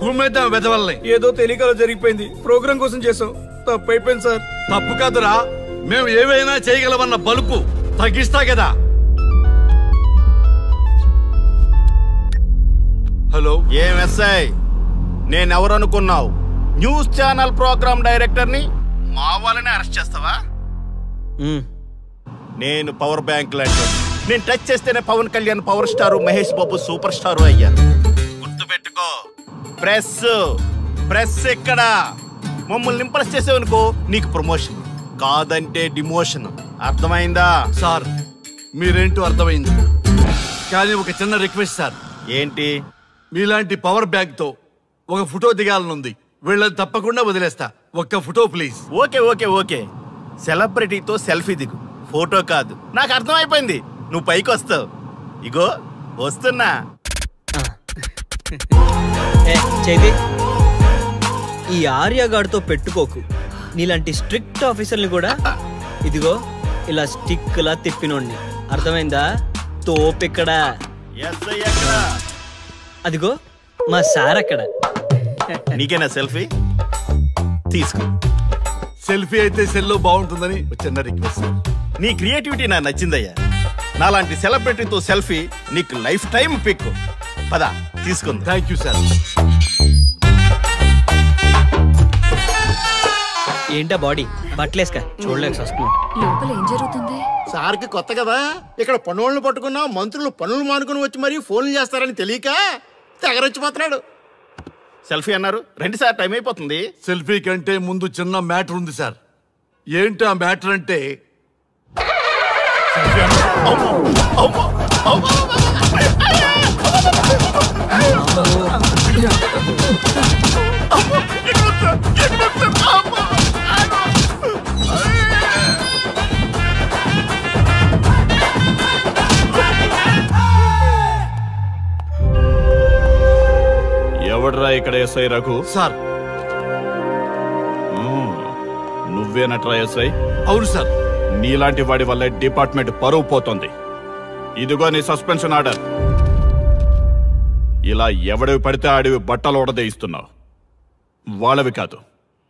కుమ్మేద్దాం వెదవల్ని. ఏదో తెలియకలో జరిగిపోయింది, ప్రోగ్రామ్ కోసం చేసాం, తప్పు అయిపోయింది సార్. తప్పు కాదురా, మేము ఏవైనా చేయగలమన్న బలుపు తగ్గిస్తా కదా. హలో, ఏం ఎస్ఐ, నేనెవరు అనుకున్నావు? న్యూస్ ఛానల్ ప్రోగ్రామ్ డైరెక్టర్ ని మా వాళ్ళని అరెస్ట్ చేస్తావా? నేను పవర్ బ్యాంక్ లాంటి, నేను టచ్ చేస్తేనే Pawan Kalyan power star, Mahesh Babu super star అయ్యారు. గుర్తుపెట్టుకో, ప్రెస్ ఇక్కడ మమ్మల్ని ఇంప్రెస్ చేసేవనుకో నీకు ప్రమోషన్, కాదంటే డిమోషన్. అర్థమైందా? సార్ మీరేంటో అర్థమైంది, కానీ ఒక చిన్న రిక్వెస్ట్ సార్. ఏంటి? మీలాంటి పవర్ బ్యాంక్ తో ఒక ఫోటో దిగాలనుంది. వీళ్ళని తప్పకుండా వదిలేస్తా, ఒక్క photo please. Okay okay okay, సెలబ్రిటీతో సెల్ఫీ దిగు, ఫోటో కాదు. నాకు అర్థమైపోయింది, నువ్వు పైకి వస్తావు. ఇగో వస్తున్నా. చైతి, ఈ ఆర్యగాడితో పెట్టుకోకు. నీలాంటి స్ట్రిక్ట్ ఆఫీసర్ని కూడా ఇదిగో ఇలా స్టిక్ లా తిప్పినోడిని. అర్థమైందా? తోపిక్కడ. అదిగో మా సార్ అక్కడ. నీకేనా సెల్ఫీ? తీసుకో. సెల్ఫీ అయితే సెల్లో బాగుంటుందని చిన్న రిక్వెస్ట్. నీ క్రియేటివిటీ నాకు నచ్చిందయ్యా. నాలాంటి సెలబ్రిటీతో సెల్ఫీ నీకు లైఫ్ టైం పిక్. పద తీసుకుంది. Thank you sir. ఏంటా బాడీ బట్టలేసుక చూడలేక వస్తున్నాం. లోపల ఏం జరుగుతుంది? సార్కి కొత్త కదా, ఇక్కడ పనులను పట్టుకున్నా మంత్రులు పనులు మానుకుని వచ్చి మరీ ఫోన్లు చేస్తారని తెలియక తెగరొచ్చిపోతున్నాడు. సెల్ఫీ అన్నారు, రండి సార్, టైం అయిపోతుంది. సెల్ఫీ కంటే ముందు చిన్న మ్యాటర్ ఉంది సార్. ఏంటి ఆ మ్యాటర్ అంటే ఎవడ్రా ఇక్కడ ఎస్ఐ రఘు? సార్. నువ్వేనట్రా ఎస్ఐ? అవును సార్. నీలాంటి వాడి వల్ల డిపార్ట్మెంట్ పరువు పోతుంది. ఇదిగో నీ సస్పెన్షన్ ఆర్డర్. ఇలా ఎవడివి పడితే ఆడివి బట్టలు ఉడదీయిస్తున్నావు. వాళ్ళవి కాదు,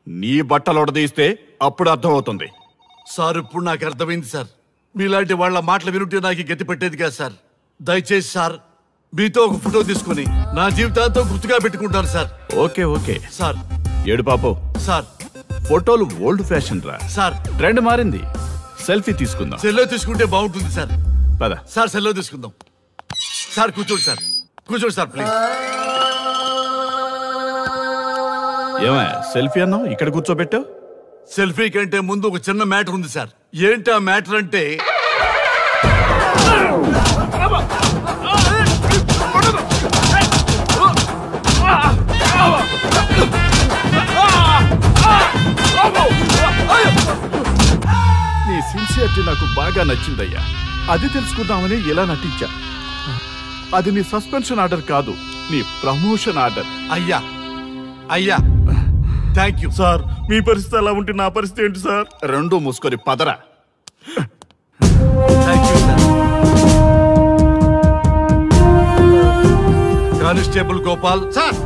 నీ బట్టలు ఉడదీయిస్తే అప్పుడు అర్థమవుతుంది. సార్ ఇప్పుడు నాకు అర్థమైంది సార్. మీలాంటి వాళ్ళ మాటలు వినుంటే నాకు గతి పెట్టేది కాదు సార్. దయచేసి సార్ మీతో ఒక ఫోటో తీసుకుని నా జీవితాంతో గుర్తుగా పెట్టుకుంటాను సార్. Okay okay sir. ఏడు పాపు సార్. ఫోటోలు ఓల్డ్ ఫ్యాషన్ రా సార్. ట్రెండ్ మారింది. సెల్ఫీ తీసుకుందాం. సెల్లో తీసుకుంటే బాగుంటుంది సార్. పద సార్ సెల్లో తీసుకుందాం. సార్ కూర్చోండి సార్, కూర్చోండి సార్ ప్లీజ్. ఏమయ్యా సెల్ఫీ అన్నావు, ఇక్కడ కూర్చోబెట్టావు? సెల్ఫీ కంటే ముందు ఒక చిన్న మ్యాటర్ ఉంది సార్. ఏంటి ఆ మ్యాటర్ అంటే నీ సిన్సియారిటీ నాకు బాగా నచ్చిందయ్యా. అది తెలుసుకుందామని ఇలా నటించా. అది నీ సస్పెన్షన్ ఆర్డర్ కాదు, నీ ప్రమోషన్ ఆర్డర్. అయ్యా అయ్యా థ్యాంక్ యూ సార్. మీ పరిస్థితి అలా ఉంటే నా పరిస్థితి ఏంటి సార్? రెండు మూసుకొని పదరా. కానిస్టేబుల్ గోపాల్ సార్,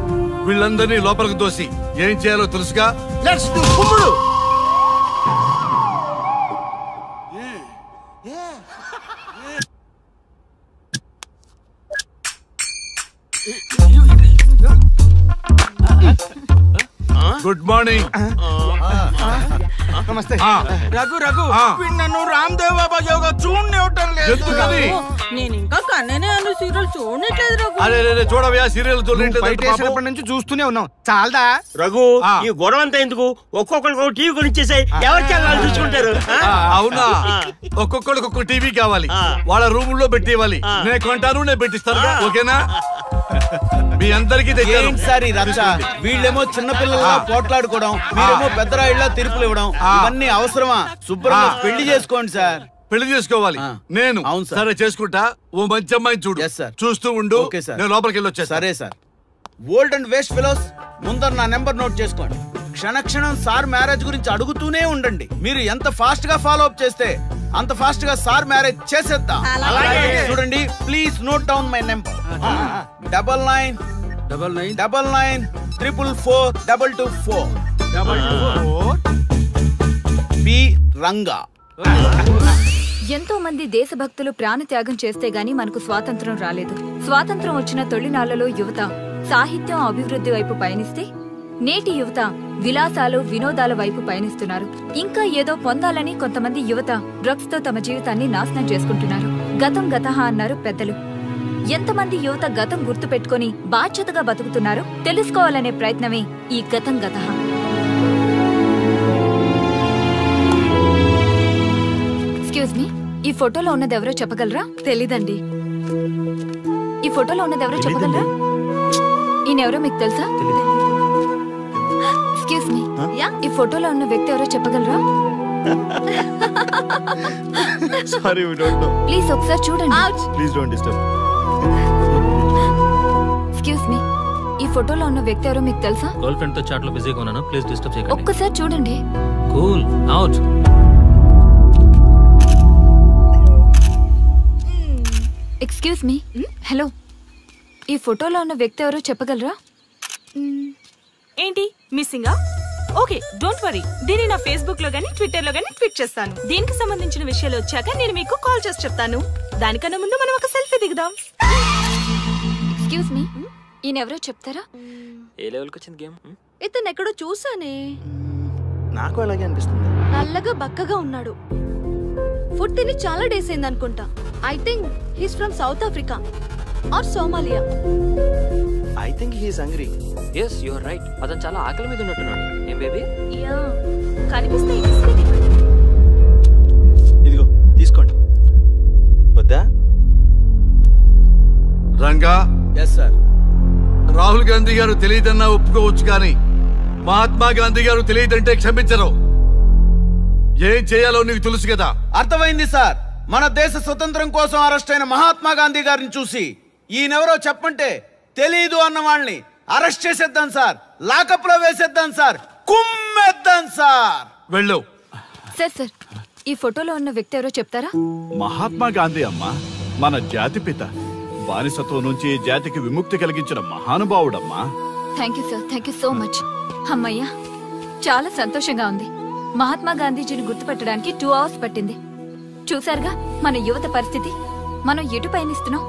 వీళ్ళందరినీ లోపలికి దోసి ఏం చేయాలో తెలుసుగా. లెట్స్ డు కుమ్ముడు. Good morning. నమస్తే. రఘు రఘు నన్ను రామ్దేవ్ బాబా యోగా చూడనివ్వటం లేదు. ఎందుకని? నేను ఇంకా కన్ననే అను సీరియల్ చూడట్లేదు రఘు. అరే చూడవయ్యా సీరియల్ నుంచి చూస్తూనే ఉన్నాం. చాలదా రఘు? ఈ గొడవ అంతా ఎందుకు? ఒక్కొక్కరికి ఒక టీవీ కొనిచ్చేసాయి, ఎవరి ఛానల్ చూసుకుంటారు. అవునా? ఒక్కొక్కడికి ఒక్కొక్క టీవీ కావాలి, వాళ్ళ రూముల్లో పెట్టి ఇవ్వాలి. నేను కొంటాను, నేను పెట్టిస్తాను. ఓకేనా? మీ అందరికీ తెచ్చాను సార్ ఈ రచ్చ. వీళ్ళేమో చిన్నపిల్లల్లా పోట్లాడుకోవడం, మీరేమో పెద్దరాయిళ్ళ తీర్పులు ఇవ్వడం, ఇవన్నీ అవసరమా? శుభ్రంగా పెళ్లి చేసుకోండి సార్. పెళ్లి చేసుకోవాలి నేను. సరే చేసుకుంటా. ఓ మంచి అమ్మాయిని చూడు. చూస్తూ ఉండు. నేను లోపలికి వెళ్ళి వచ్చా. సరే sir. Old and waste fellows, ముందర నా నెంబర్ నోట్ చేసుకోండి. క్షణక్షణం సార్ మ్యారేజ్ గురించి అడుగుతూనే ఉండండి. మీరు ఎంత ఫాస్ట్ గా ఫాలో అప్ చేస్తే అంత ఫాస్ట్ గా సార్ మ్యారేజ్ చేసేద్దాం. చూడండి, please note down my number. 9999442224. B Ranga. ఎంతో మంది దేశభక్తులు ప్రాణత్యాగం చేస్తే గాని మనకు స్వాతంత్రం రాలేదు. స్వాతంత్రం వచ్చిన తొలినాళ్లలో యువత సాహిత్యం అభివృద్ధి వైపు పయనిస్తే నేటి యువత విలాసాలు వినోదాల వైపు పయనిస్తున్నారు. ఇంకా ఏదో పొందాలని కొంతమంది యువత డ్రగ్స్ తో తమ జీవితాన్ని నాశనం చేసుకుంటున్నారు. గతం గతహ అన్నారు పెద్దలు. ఎంతమంది యువత గతం గుర్తు పెట్టుకుని బాధ్యతగా బతుకుతున్నారో తెలుసుకోవాలనే ప్రయత్నమే ఈ గతం గతహ. ఎక్స్క్యూజ్ మీ, ఈ ఫోటోలో ఉన్నది ఎవరో చెప్పగలరా? తెలీదండి. ఈ ఫోటోలో ఉన్నది ఎవరో చెప్పగలరా? ఈయనెవరో మీకు తెలుసా? ఎక్స్క్యూజ్ మీ, ఈ ఫోటోలో ఉన్న వ్యక్తి ఎవరో చెప్పగలరా? Sorry, we don't know. Please ఒకసారి చూడండి. Please don't disturb. Excuse me, ఈ ఫోటోలో ఉన్న వ్యక్తి ఎవరో మీకు తెలుసా? గర్ల్ ఫ్రెండ్ తో చాట్ లో బిజీగా ఉన్నాను, ప్లీజ్ డిస్టర్బ్ చేయకండి. ఒక్కసారి చూడండి. Cool out. Excuse me, hello, ఈ ఫోటోలో ఉన్న వ్యక్తి ఎవరో చెప్పగలరా? ఏంటి మిస్సింగా? ఓకే డోంట్ వరీ దీన్ని నా ఫేస్బుక్ లో గానీ ట్విట్టర్ లో గానీ ట్వీట్ చేస్తాను. దీనికి సంబంధించిన విషయాలు వచ్చాక నేను మీకు కాల్ చేసి చెప్తాను. దానికన్నా ముందు మనం ఒక సెల్ఫీ దిగుదాం. ఎక్స్క్యూజ్ మీ, ఈయనెవరో చెప్తారా? ఏ లెవెల్కి వచ్చింది గేమ్? ఇతను ఎక్కడో చూసానే. నాకు అలాగే అనిపిస్తుంది. నల్లగా బక్కగా ఉన్నాడు. ఫుడ్ తిని చాలా డేస్ అయింది అనుకుంటా. I think he's from South Africa or Somalia. I think he's hungry. Yes you are right. అతను చాలా ఆకలి మీద ఉన్నట్టున్నాడు. ఏం బేబీ? యా కనిపిస్తే ఇదిగో తీసుకోండి. వద్దా? రంగా. Yes sir. రాహుల్ గాంధీ గారు తెలియదన్నా ఒప్పుకోవచ్చు కానీ మహాత్మా గాంధీ గారు తెలియదంటే క్షమించరు. ఏం చేయాలో నీకు తెలుసు కదా. అర్థమైంది సార్. మన దేశ స్వతంత్రం కోసం అరెస్ట్ అయిన మహాత్మా గాంధీ గారిని చూసి ఈయనెవరో చెప్పంటే తెలీదు అన్న వాళ్ళని అరెస్ట్ చేసేద్దాం సార్. లాకప్ లో వేసేద్దాం సార్. కుమ్మేద్దాం సార్. వెళ్ళు. సార్ సార్, ఈ ఫోటోలో ఉన్న వ్యక్తి ఎవరో చెప్తారా? మహాత్మా గాంధీ అమ్మా, మన జాతిపిత. బానిసత్వం నుంచి జాతికి విముక్తి కలిగించిన మహానుభావుడమ్మా. Thank you sir, thank you so much. అమ్మయ్యా, చాలా సంతోషంగా ఉంది. మహాత్మా గాంధీజీని గుర్తుపెట్టడానికి 2 hours పట్టింది. చూసారుగా మన యువత పరిస్థితి. మనం ఎటు పయనిస్తున్నాం?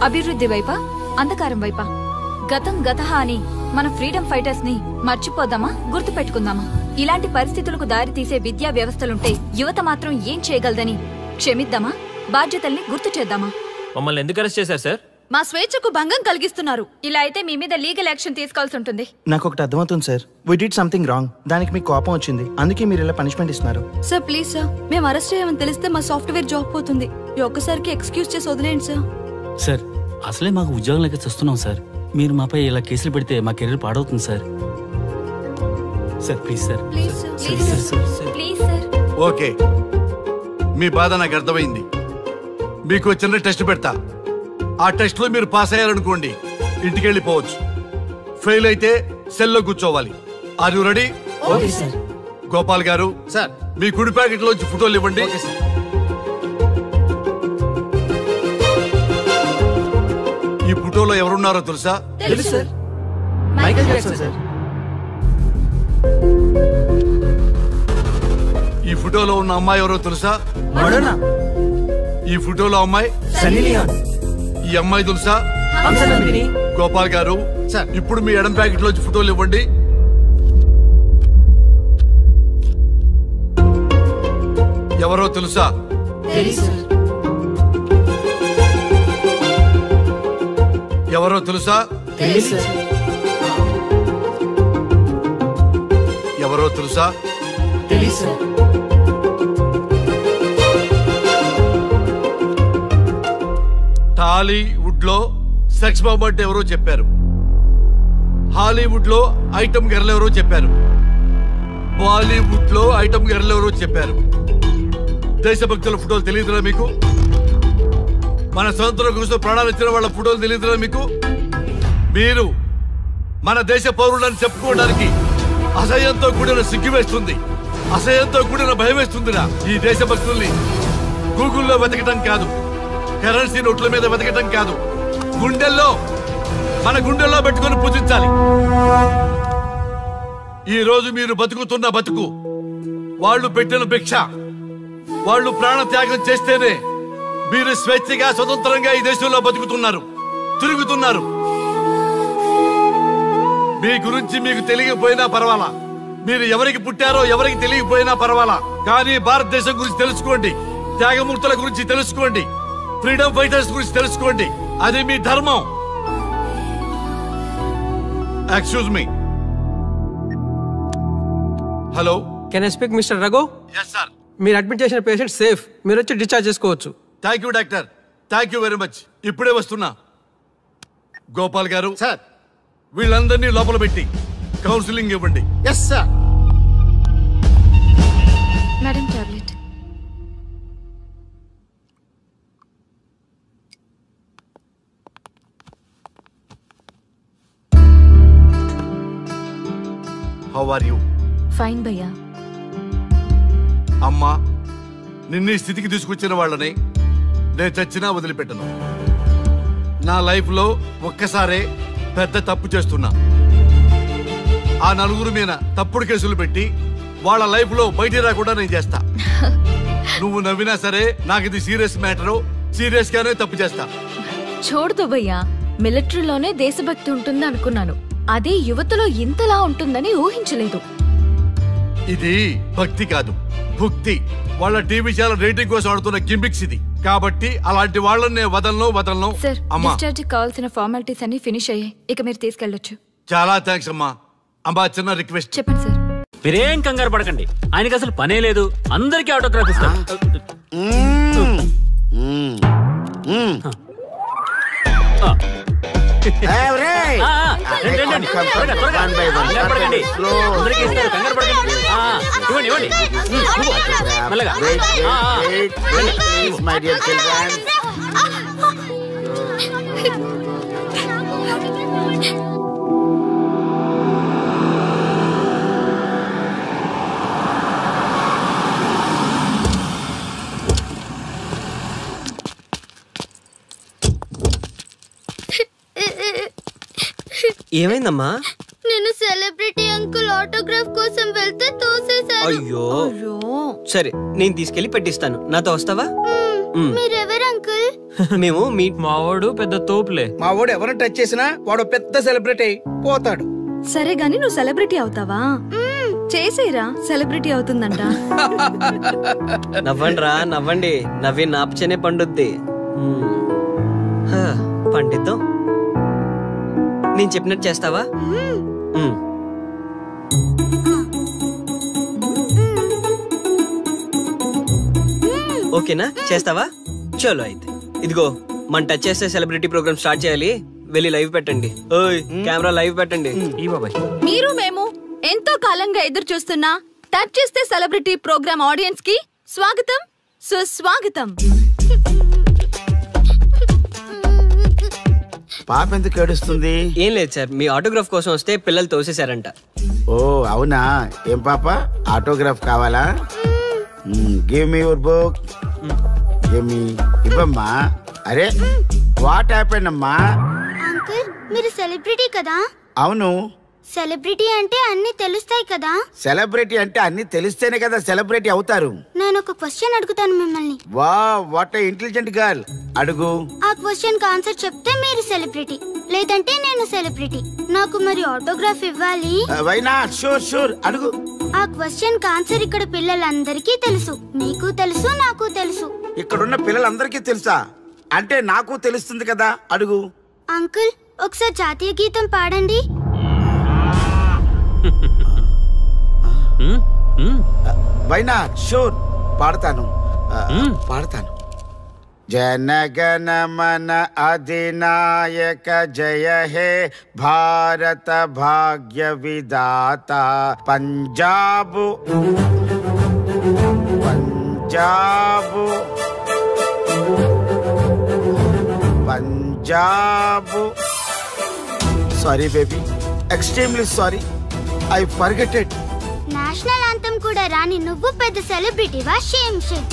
అభివృద్ధి వైపా, అంధకారం వైపా? గతం గతహ అని మన ఫ్రీడమ్ ఫైటర్స్ ని మర్చిపోదామా, గుర్తు పెట్టుకుందామా? ఇలాంటి పరిస్థితులకు దారి తీసే విద్యా వ్యవస్థలుంటే యువత మాత్రం ఏం చేయగలదని క్షమిద్దామా, బాధ్యతల్ని గుర్తు చేద్దామా? మమ్మల్ని ఎందుకు అరెస్ట్ చేశారు సార్? మా స్వేచ్ఛకు భంగం కలిగిస్తున్నారు. ఇలా అయితే మీ మీద లీగల్ యాక్షన్ తీసుకోవాల్సి ఉంటుంది. నాకు ఒకటి అర్థమవుతుంది sir. We did something wrong. దానికి మీకు కోపం వచ్చింది, అందుకే మీరు ఇలా పనిష్మెంట్ ఇస్తున్నారు. సార్ ప్లీజ్ సార్, మేము అరెస్ట్ చేయమని తెలిస్తే మా సాఫ్ట్వేర్ జాబ్ పోతుంది. ఈ ఒక్కసారికి ఎక్స్క్యూజ్ చేసి వదిలేండి సార్. సార్ అసలే మాకు ఉద్యోగం లేక చూస్తున్నాం సార్. మీరు మాపై ఇలా కేసులు పెడితే మా కెరీర్ పాడవుతుంది sir. Sir please sir. Please sir. Please sir. Okay, మీ బాధ నాకు అర్థమైంది. మీకు చిన్న టెస్ట్ పెడతా. ఆ టెస్ట్ లో మీరు పాస్ అయ్యారనుకోండి, ఇంటికి వెళ్ళిపోవచ్చు. ఫెయిల్ అయితే సెల్లో కూర్చోవాలి. Are you ready? Okay sir. Gopal గారు సార్, మీ కుడి ప్యాకెట్ లోంచి ఫోటోలు ఇవ్వండి. ఈ ఫోటోలో ఎవరున్నారో తెలుసా? తెలుసు సార్. Michael Jackson sir. ఈ ఫోటోలో ఉన్న అమ్మాయి ఎవరో తెలుసా? మడోనా. ఈ ఫోటోలో అమ్మాయి సన్నీ లియోన్. ఈ అమ్మాయి తెలుసా? హంసనందిని. గోపాల్ గారు సార్, ఇప్పుడు మీ ఎడం ప్యాకెట్ లోంచి ఫోటోలు ఇవ్వండి. ఎవరో తెలుసా? ఎవరో తెలుసా? ఎవరో తెలుసా? టాలీవుడ్ లో సెక్స్ బాంబ్ అంటే ఎవరో చెప్పారు. హాలీవుడ్ లో ఐటమ్ గర్ల్ ఎవరో చెప్పారు. బాలీవుడ్ లో ఐటమ్ గర్ల్ ఎవరో చెప్పారు. దేశభక్తుల ఫోటోలు తెలియదురా మీకు? మన స్వతంత్రం కోసం ప్రాణాలు ఇచ్చిన వాళ్ళ ఫోటోలు తెలియదురా మీకు? మీరు మన దేశ పౌరులని చెప్పుకోవడానికి అసహ్యంతో కూడిన సిగ్గు వేస్తుంది, అసహ్యంతో కూడిన భయం వేస్తుందిరా. ఈ దేశభక్తుల్ని గూగుల్లో వెతకటం కాదు, కరెన్సీ నోట్ల మీద వెతకటం కాదు, మన గుండెల్లో పెట్టుకొని పూజించాలి. ఈ రోజు మీరు బతుకుతున్న బతుకు వాళ్ళు పెట్టిన భిక్ష. వాళ్ళు ప్రాణ త్యాగం చేస్తేనే మీరు స్వేచ్ఛగా స్వతంత్రంగా ఈ దేశంలో బతుకుతున్నారు, తిరుగుతున్నారు. మీ గురించి మీకు తెలియకపోయినా పర్వాలా, మీరు ఎవరికి పుట్టారో ఎవరికి తెలియకపోయినా పర్వాలా, కానీ భారతదేశం గురించి తెలుసుకోండి, త్యాగమూర్తుల గురించి తెలుసుకోండి, ఫ్రీడమ్ ఫైటర్స్ గురించి తెలుసుకోండి. అది మీ ధర్మం. Excuse me. Hello, can I speak mister Raghu? Yes sir. మీరు అడ్మిట్ చేసిన పేషెంట్ సేఫ్, మీరు వచ్చి డిశ్చార్జ్ చేసుకోవచ్చు. Thank you doctor, thank you very much. ఇప్పుడే వస్తున్నా. గోపాల్ గారు సార్, వీళ్ళందరినీ లోపల పెట్టి కౌన్సిలింగ్ ఇవ్వండి. Yes sir. Madam tablet. How are you? Fine భయ్యా. అమ్మా, నిన్ను ఈ స్థితికి తీసుకొచ్చిన వాళ్ళని నేను చచ్చినా వదిలిపెట్టను. నా లైఫ్ లో ఒక్కసారే పెద్ద తప్పు చేస్తున్నా. ఆ నలుగురు మీద తప్పుడు కేసులు పెట్టి వాళ్ళ లైఫ్ లో బయట రాకుండా నేను చేస్తా. నువ్వు నవ్వినా సరే నాకు ఇది సీరియస్ మ్యాటర్, సీరియస్ గానే తప్పు చేస్తా. చూడదు భయ్యా, మిలిటరీలోనే దేశభక్తి ఉంటుంది అనుకున్నాను, అదే యువతలో ఇంతలా ఉంటుందని ఊహించలేదు. ఇది భక్తి కాదు, భుక్తి. వాళ్ళ టీవీ ఛానల్ రేటింగ్ కోసం ఆడుతున్న గిమిక్స్ ఇది. కాబట్టి అలాంటి వాళ్ళని వదలను. సార్, అమ్మా డిశ్చార్జ్ కావాల్సిన ఫార్మాలిటీస్ అన్ని ఫినిష్ అయ్యాయి, ఇక మీరు తీసుకెళ్ళొచ్చు. చాలా థ్యాంక్స్ అమ్మా. అమ్మా చిన్న రిక్వెస్ట్. చెప్పండి సార్. మీరేం కంగారు పడకండి, ఆయనకి అసలు పనే లేదు, అందరికీ ఆటోగ్రాఫ్ ఇస్తాం. ఏమైందమ్మా? నేను సెలబ్రిటీ అంకుల్ ఆటోగ్రాఫ్ కోసం వెళ్తే తోసేశారు. అయ్యో, సరే నేను తీసుకెళ్లి పెట్టిస్తాను, నాతో వస్తావా? మీరెవరు అంకుల్? మేము మీ మావాడు పెద్ద తోపులే. మావాడు ఎవరిని టచ్ చేసినా వాడు పెద్ద సెలబ్రిటీ పోతాడు. సరే గాని నువ్వు సెలబ్రిటీ అవుతావా? చేసేరా, సెలబ్రిటీ అవుతుందంట. నవ్వండి రా, నవ్వండి. నవ్వి నాపచనే పండుద్ది. పండిద్దాం. నేను చెప్పినట్టు చేస్తావా? ఓకేనా, చేస్తావా? చలో అయితే. ఇదిగో, మన టచ్ చేస్తే సెలబ్రిటీ ప్రోగ్రామ్ స్టార్ట్ చేయాలి. వెళ్ళి లైవ్ పెట్టండి. ఓయ్, కెమెరా లైవ్ పెట్టండి. ఈ బాబాయ్, మీరు మేము ఎంతో కాలంగా ఎదురు చూస్తున్నా టచ్ చేస్తే సెలబ్రిటీ ప్రోగ్రామ్ ఆడియన్స్ కి స్వాగతం, సుస్వాగతం. పాప ఎందుకు ఏడుస్తుంది? ఏం లేదు సార్, మీ ఆటోగ్రాఫ్ కోసం వస్తే పిల్లలు తోసేశారంట. ఓ అవునా? ఏం పాప, ఆటోగ్రాఫ్ కావాలా? Give me your book. Give me. ఇవ్వమ్మా. అరే వాట్ హ్యాపెండ్ అమ్మా? అంకుల్, మీరు సెలబ్రిటీ కదా? అవును. సెలబ్రిటీ అంటే అన్ని తెలుస్తాయి కదా? సెలబ్రిటీ అంటే అన్ని తెలిస్తేనే కదా సెలబ్రిటీ అవుతారు. నేను ఒక క్వశ్చన్ అడుగుతాను మిమ్మల్ని. Wow, what a intelligent girl. అడుగు. ఆ క్వశ్చన్ కి ఆన్సర్ చెప్తే మీరు సెలబ్రిటీ, లేదంటే నేను సెలబ్రిటీ. నాకు మరి ఆటోగ్రాఫ్ ఇవ్వాలి. Why not? షూర్ షూర్, అడుగు. ఆ క్వశ్చన్ కి ఆన్సర్ ఇక్కడ పిల్లలందరికీ తెలుసు, మీకు తెలుసు, నాకు తెలుసు. ఇక్కడున్న పిల్లలందరికీ తెలుసా? అంటే నాకు తెలుస్తుంది కదా. అడుగు. అంకుల్, ఒకసారి జాతీయ గీతం పాడండి. Why not? షూర్, పాడతాను. పాడతాను. జనగణ మన అధినాయక జయ హే భారత భాగ్య విధాత. Punjab Punjab Punjab. Sorry baby, extremely sorry, I forgetted. National anthem కూడా రాని నువ్వు పెద్ద సెలబ్రిటీవా? Shame shame.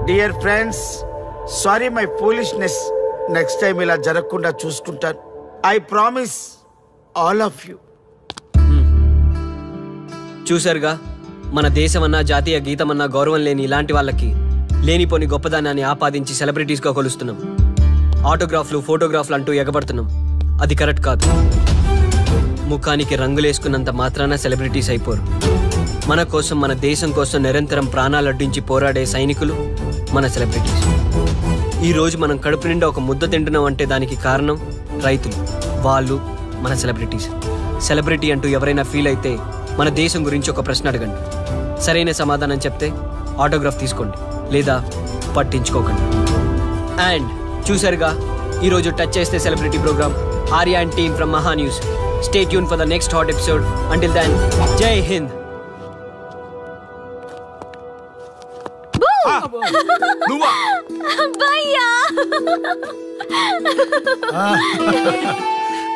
Dear friends, sorry my foolishness. Next time ఇలా జరగకుండా చూసుకుంటాను. I promise all of you. చూసారుగా, మన దేశమన్నా జాతీయ గీతమన్నా గౌరవం లేని ఇలాంటి వాళ్ళకి లేనిపోని గొప్పదానాన్ని ఆపాదించి సెలబ్రిటీస్గా కొలుస్తున్నాం. ఆటోగ్రాఫ్లు, ఫోటోగ్రాఫ్లు అంటూ ఎగబడుతున్నాం. అది కరెక్ట్ కాదు. ముఖానికి రంగులేసుకున్నంత మాత్రాన సెలబ్రిటీస్ అయిపోరు. మన కోసం, మన దేశం కోసం నిరంతరం ప్రాణాలు అడ్డించి పోరాడే సైనికులు మన సెలబ్రిటీస్. ఈరోజు మనం కడుపు నిండా ఒక ముద్ద తింటున్నాం అంటే దానికి కారణం రైతులు. వాళ్ళు మన సెలబ్రిటీస్. సెలబ్రిటీ అంటూ ఎవరైనా ఫీల్ అయితే మన దేశం గురించి ఒక ప్రశ్న అడగండి. సరైన సమాధానం చెప్తే ఆటోగ్రాఫ్ తీసుకోండి, లేదా పట్టించుకోకండి. అండ్ చూసారుగా, ఈరోజు టచ్ చేస్తే celebrity program. Arya and team from Maha news. Stay tune for the next hot episode. Until then, జై హింద్.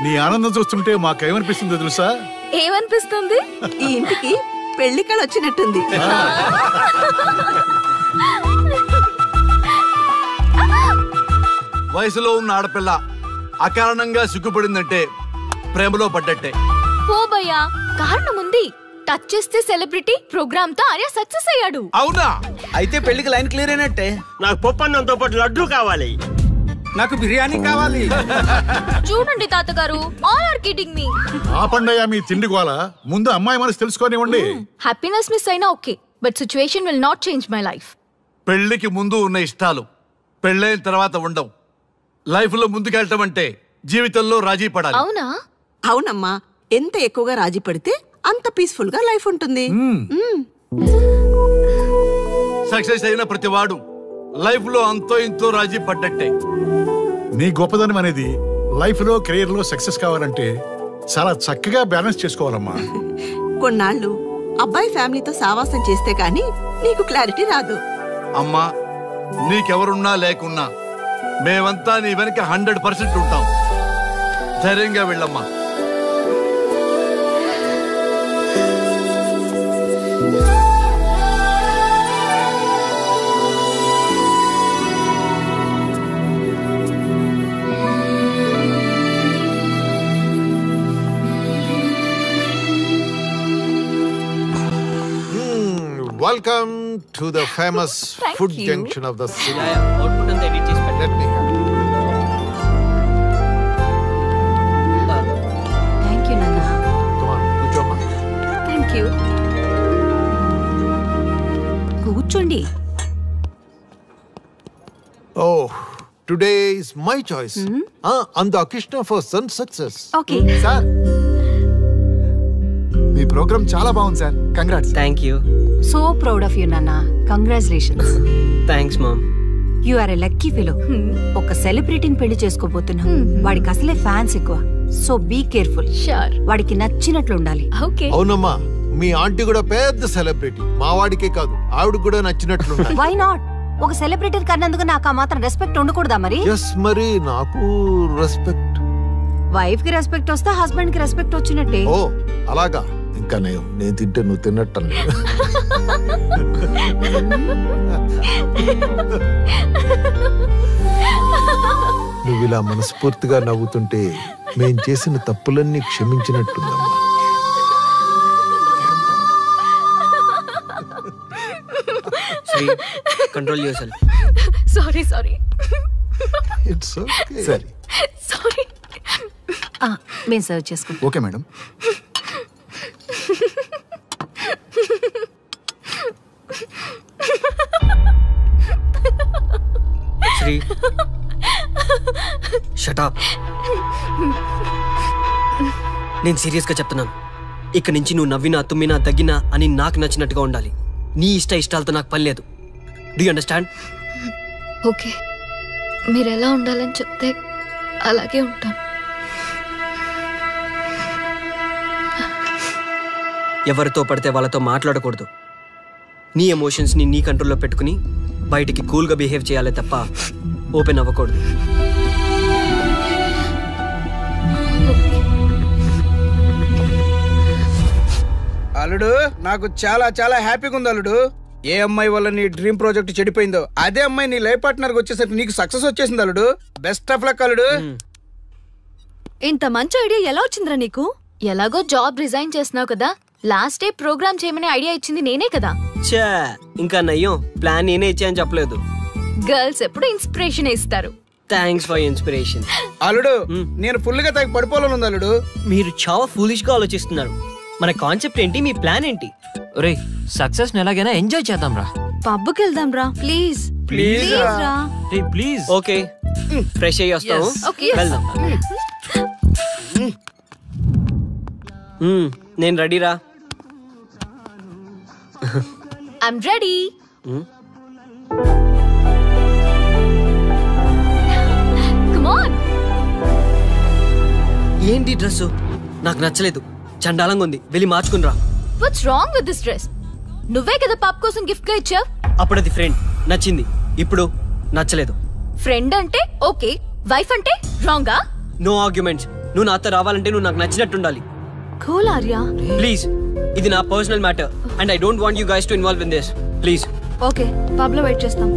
నీ ఆనందం చూస్తుంటే మాకేమనిపిస్తుందో తెలుసా? ఏమనిపిస్తుంది? ఈ ఇంటికి పెళ్లి కళ వచ్చినట్టుంది. వయసులో ఉన్న ఆడపిల్ల అకారణంగా సిగ్గుపడిందంటే ప్రేమలో పడ్డట్టే. ఓ భయ్యా, కారణం ఉంది. టచ్ చేస్తే సెలబ్రిటీ ప్రోగ్రామ్ తో ఆర్య సక్సెస్ అయ్యాడు. అవునా? అయితే పెళ్లికి లైన్ క్లియర్ అయినట్టే. నాకు పప్పన్నంతో పాటు లడ్డు కావాలి. నాకు బిర్యానీ కావాలి. చూడండి తాతగారు, ఆల్ ఆర్ కిడింగ్ మీ. ఆపండయ్యా మీ తిండి గోల. ముందు అమ్మాయి మనసు తెలుసుకోనివ్వండి. హ్యాపీనెస్ మిస్ అయినా okay, but situation will not change my life. పెళ్లికి ముందు ఉన్న ఇష్టాలు పెళ్ళైన తర్వాత ఉండవు. లైఫ్ లో ముందుకెళ్ళటం అంటే జీవితంలో రాజీ పడాలి. అవునా? అవునమ్మా, ఎంత ఎక్కువగా రాజీ పడితే అంత పీస్ఫుల్ గా లైఫ్ ఉంటుంది. సక్సెస్ అయిన ప్రతి వాడు లైఫ్ లో అంతో ఇంతో రాజీ పడ్డట్టే. నీ గొప్పదనం అనేది లైఫ్ లో కెరీర్ లో సక్సెస్ కావాలంటే చాలా చక్కగా బ్యాలెన్స్ చేసుకోవాలమ్మా. కొన్నాళ్ళు అబ్బాయి ఫ్యామిలీతో సావాసం చేస్తే కానీ నీకు క్లారిటీ రాదు. అమ్మా, నీకెవరున్నా లేకున్నా మేమంతా నీ వెనక 100% ఉంటాం. ధైర్యంగా వెళ్ళమ్మా. Welcome to the famous food junction of the city. Output అంతా ఎడిట్ చేసి పెట్టండి. Let me have it. Thank you నాన్న. Come on, కూర్చోమ్మా. Thank you. కూర్చోండి. Oh, today is my choice. And the Krishna for son success. Okay. Sir, మీ program చాలా బాగుంది sir. Congrats. Thank you. So proud of you నాన్న. Congratulations. Thanks mom. You are a lucky fellow. ఒక సెలబ్రిటీని పెళ్లి చేసుకోబోతున్నావు. వాడికి అసలే ఫ్యాన్స్ ఎక్కువ. So be careful. షూర్. వాడికి నచ్చినట్లు ఉండాలి. ఓకే. అవునమ్మా, మీ ఆంటీ కూడా పెద్ద సెలబ్రిటీ. మా వాడికే కాదు, ఆవిడ కూడా నచ్చినట్లు ఉండాలి. Why not? ఒక సెలబ్రిటీ కన్నందుకు నాకు ఆ మాత్రం రెస్పెక్ట్ ఉండకూడదా మరి? ఎస్, మరి నాకు రెస్పెక్ట్. వైఫ్ కి రెస్పెక్ట్ వస్తే హస్బెండ్ కి రెస్పెక్ట్ వచ్చినట్టే. ఓ అలాగా? ఇంకా నేను తింటే నువ్వు తిన్నట్టు. నువ్వు ఇలా మనస్ఫూర్తిగా నవ్వుతుంటే మేం చేసిన తప్పులన్నీ క్షమించినట్టుందమ్మా. Control yourself. Sorry sorry. It's okay. సరే, సారీ. మేము సర్వ్ చేసుకుంటాం. Okay madam. Sri, shut up. నేను సీరియస్గా చెప్తున్నాను. ఇక్కడి నుంచి నువ్వు నవ్వినా తుమ్మినా దగ్గినా అని నాకు నచ్చినట్టుగా ఉండాలి. నీ ఇష్టాలతో నాకు పని లేదు. Do you understand? ఓకే, మీరు ఎలా ఉండాలని చెప్తే అలాగే ఉంటాను. ఎవరితో పడితే వాళ్ళతో మాట్లాడకూడదు. నీ ఎమోషన్స్ని నీ కంట్రోల్లో పెట్టుకుని బయటికి కూల్గా బిహేవ్ చేయాలి తప్ప ఓపెన్ అవ్వకూడదు. అల్లుడు, నాకు చాలా చాలా హ్యాపీగా ఉంది అల్లుడు. ఏ అమ్మాయి వల్ల నీ డ్రీమ్ ప్రాజెక్ట్ చెడిపోయిందో అదే అమ్మాయి నీ లైఫ్ పార్ట్నర్ వచ్చేసరికి నీకు సక్సెస్ వచ్చేసింది అల్లుడు. బెస్ట్ ఆఫ్ లక్ అల్లుడు. ఇంత మంచి ఐడియా ఎలా వచ్చిందిరా నీకు? ఎలాగో జాబ్ రిజైన్ చేస్తున్నావు కదా, లాస్ట్ డే ప్రోగ్రామ్ చేయమనే ఐడియా ఇచ్చింది నేనే కదా. చా, ఇంకా నయ్యం, ప్లాన్ నేనే ఇచ్చాయని చెప్పలేదు. గర్ల్స్ ఎప్పుడు ఇన్స్పిరేషన్ ఇస్తారు. Thanks for inspiration. అల్లుడు, నేను ఫుల్ గా తగ్గి పడిపోవాలని ఉంది అల్లుడు. మీరు చాలా ఫూలిష్ గా ఆలోచిస్తున్నారు. మన కాన్సెప్ట్ ఏంటి, మీ ప్లాన్ ఏంటి? రే, సక్సెస్ ఎలాగైనా ఎంజాయ్ చేద్దాం రా. పబ్కి వెళ్దాం రా ప్లీజ్. ప్లీజ్ రా. రే ప్లీజ్. ఓకే, ఫ్రెష్ అయ్యి వస్తాము. వెళ్దాం. నేను రెడీరా. I'm ready. Come on. ఏంటి డ్రెస్? నాకు నచ్చలేదు, చండాలంగా ఉంది. వెళ్ళి మార్చుకునిరా. What's wrong with this dress? నువ్వే కదా పాప్ కోసం గిఫ్ట్ గా ఇచ్చావు. అప్పుడు అది ఫ్రెండ్, నచ్చింది. ఇప్పుడు నచ్చలేదు. ఫ్రెండ్ అంటే ఓకే, వైఫ్ అంటే రాంగా? No arguments. నువ్వు నాతో రావాలంటే నువ్వు నాకు నచ్చినట్టు ఉండాలి. కూల్ ఆర్య. ప్లీజ్, ఇది నా personal matter and I don't want you guys to involve in this. Please. Okay, pub లో వెయిట్ చేస్తాం.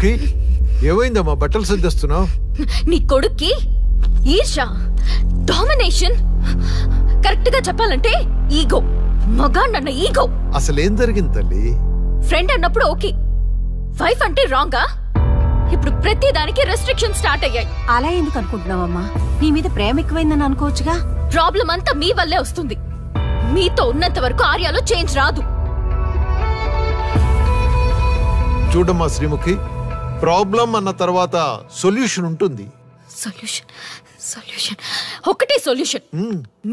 శ్రీముఖి ఏమైందమ్మా బట్టలు సర్దిస్తున్నావు? నీ కొడుక్కి ఈర్ష, డామినేషన్, కరెక్ట్ గా చెప్పాలంటే ఈగో. మగాండన్న ఈగో. అసలేం జరిగింది తల్లి? ఫ్రెండ్ అన్నప్పుడు ఓకే, వైఫ్ అంటే రాంగా? ఇప్పుడు ప్రతి దానికి రెస్ట్రిక్షన్ స్టార్ట్ అయ్యాయి. అలా ఎందుకు అనుకుంటున్నావమ్మా? నీ మీద ప్రేమ ఎక్కువైందని అనుకోవచ్చుగా. ప్రాబ్లం అంతా మీ వల్లే వస్తుంది. మీతో ఉన్నంత వరకు ఆర్యాలో చేంజ్ రాదు. చూడమ్మా శ్రీముఖి, ప్రాబ్లం అన్న తర్వాత సొల్యూషన్ ఉంటుంది. సొల్యూషన్ ఒకటే సొల్యూషన్.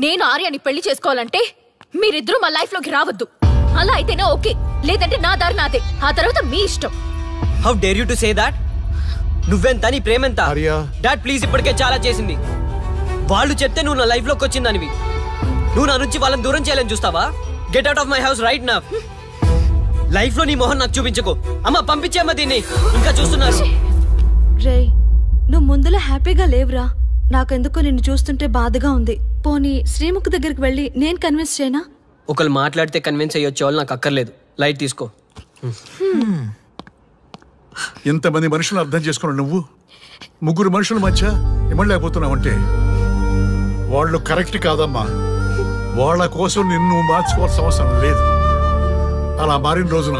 నేను ఆర్యాని పెళ్లి చేసుకోవాలంటే మీరిద్దరూ మా లైఫ్ లోకి రావద్దు. అలా అయితేనే ఓకే, లేదంటే నా దారి నాదే. ఆ తర్వాత మీ ఇష్టం. How dare you to say that? నువ్వెంత, నీ ప్రేమెంత? డాడ్ ప్లీజ్, ఇప్పటికే చాలా చేసింది. వాళ్ళు చెప్తే నువ్వు నా లైఫ్ లోకి వచ్చిందానివి. నువ్వు నా నుంచి వాళ్ళని దూరం చేయాలని చూస్తావా? Get out of my house right now. Life లో నీ మొహం నాకు చూపించకు. అమ్మ పంపించేమ్మా దీన్ని, ఇంకా చూస్తున్నారు. రే, నువ్వు ముందులో హ్యాపీగా లేవురా. నాకెందుకో నిన్ను చూస్తుంటే బాధగా ఉంది. పోనీ శ్రీముఖ్ దగ్గరికి వెళ్ళి నేను కన్విన్స్ చేయనా? ఒకళ్ళు మాట్లాడితే కన్విన్స్ అయ్యొచ్చే వాళ్ళు నాకు అక్కర్లేదు. లైట్ తీసుకో. ఇంతమంది మనుషులు అర్థం చేసుకున్నావు నువ్వు. ముగ్గురు మనుషుల మధ్య ఇమ్మలేకపోతున్నావంటే వాళ్ళు కరెక్ట్ కాదమ్మా. వాళ్ళ కోసం నిన్ను మార్చుకోవాల్సిన అవసరం లేదు. అలా మారిన రోజున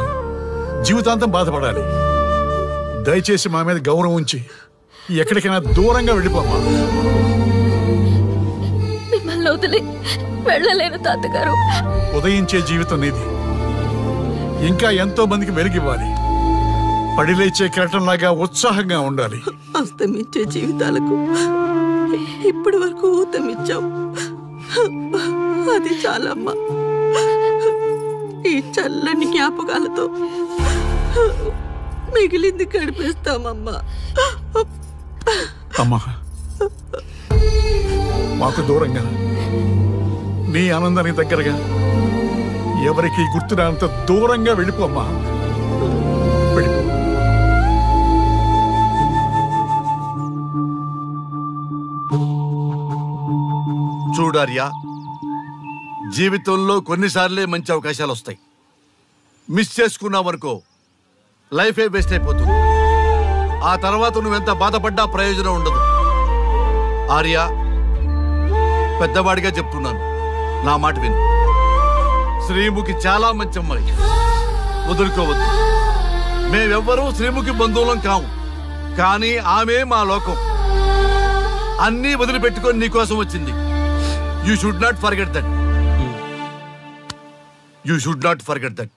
జీవితాంతం బాధపడాలి. దయచేసి మా మీద గౌరవం ఉంచి ఎక్కడికైనా దూరంగా వెళ్ళిపోమ్మా. మిమ్మల్ని వదిలి వెళ్ళలేను తాతగారు. ఉదయించే జీవితం నీది. ఇంకా ఎంతో మందికి వెలిగివ్వాలి. పడిలేచే కెరటంలాగా ఉత్సాహంగా ఉండాలి. అస్తమించే జీవితాలకు ఇప్పటి వరకు ఊతమిచ్చావు. అది చాలమ్మా. ఈ చల్లని జ్ఞాపకాలతో మిగిలింది గడిపేస్తామమ్మా. అమ్మా, మాకు దూరంగా, నీ ఆనందానికి దగ్గరగా, ఎవరికి గుర్తురానంత దూరంగా వెళ్ళిపోమ్మా. వెళ్ళిపో. చూడార్యా, జీవితంలో కొన్నిసార్లే మంచి అవకాశాలు వస్తాయి. మిస్ చేసుకున్నావనుకో లైఫే వేస్ట్ అయిపోతుంది. ఆ తర్వాత నువ్వెంత బాధపడ్డా ప్రయోజనం ఉండదు. ఆర్య, పెద్దవాడిగా చెప్తున్నాను, నా మాట విను. శ్రీముఖి చాలా మంచి అమ్మాయి, వదులుకోవద్దు. మేమెవ్వరూ శ్రీముఖి బంధువులం కాము, కానీ ఆమె మా లోకం. అన్నీ వదిలిపెట్టుకొని నీకోసం వచ్చింది. You should not forget that. You should not forget that.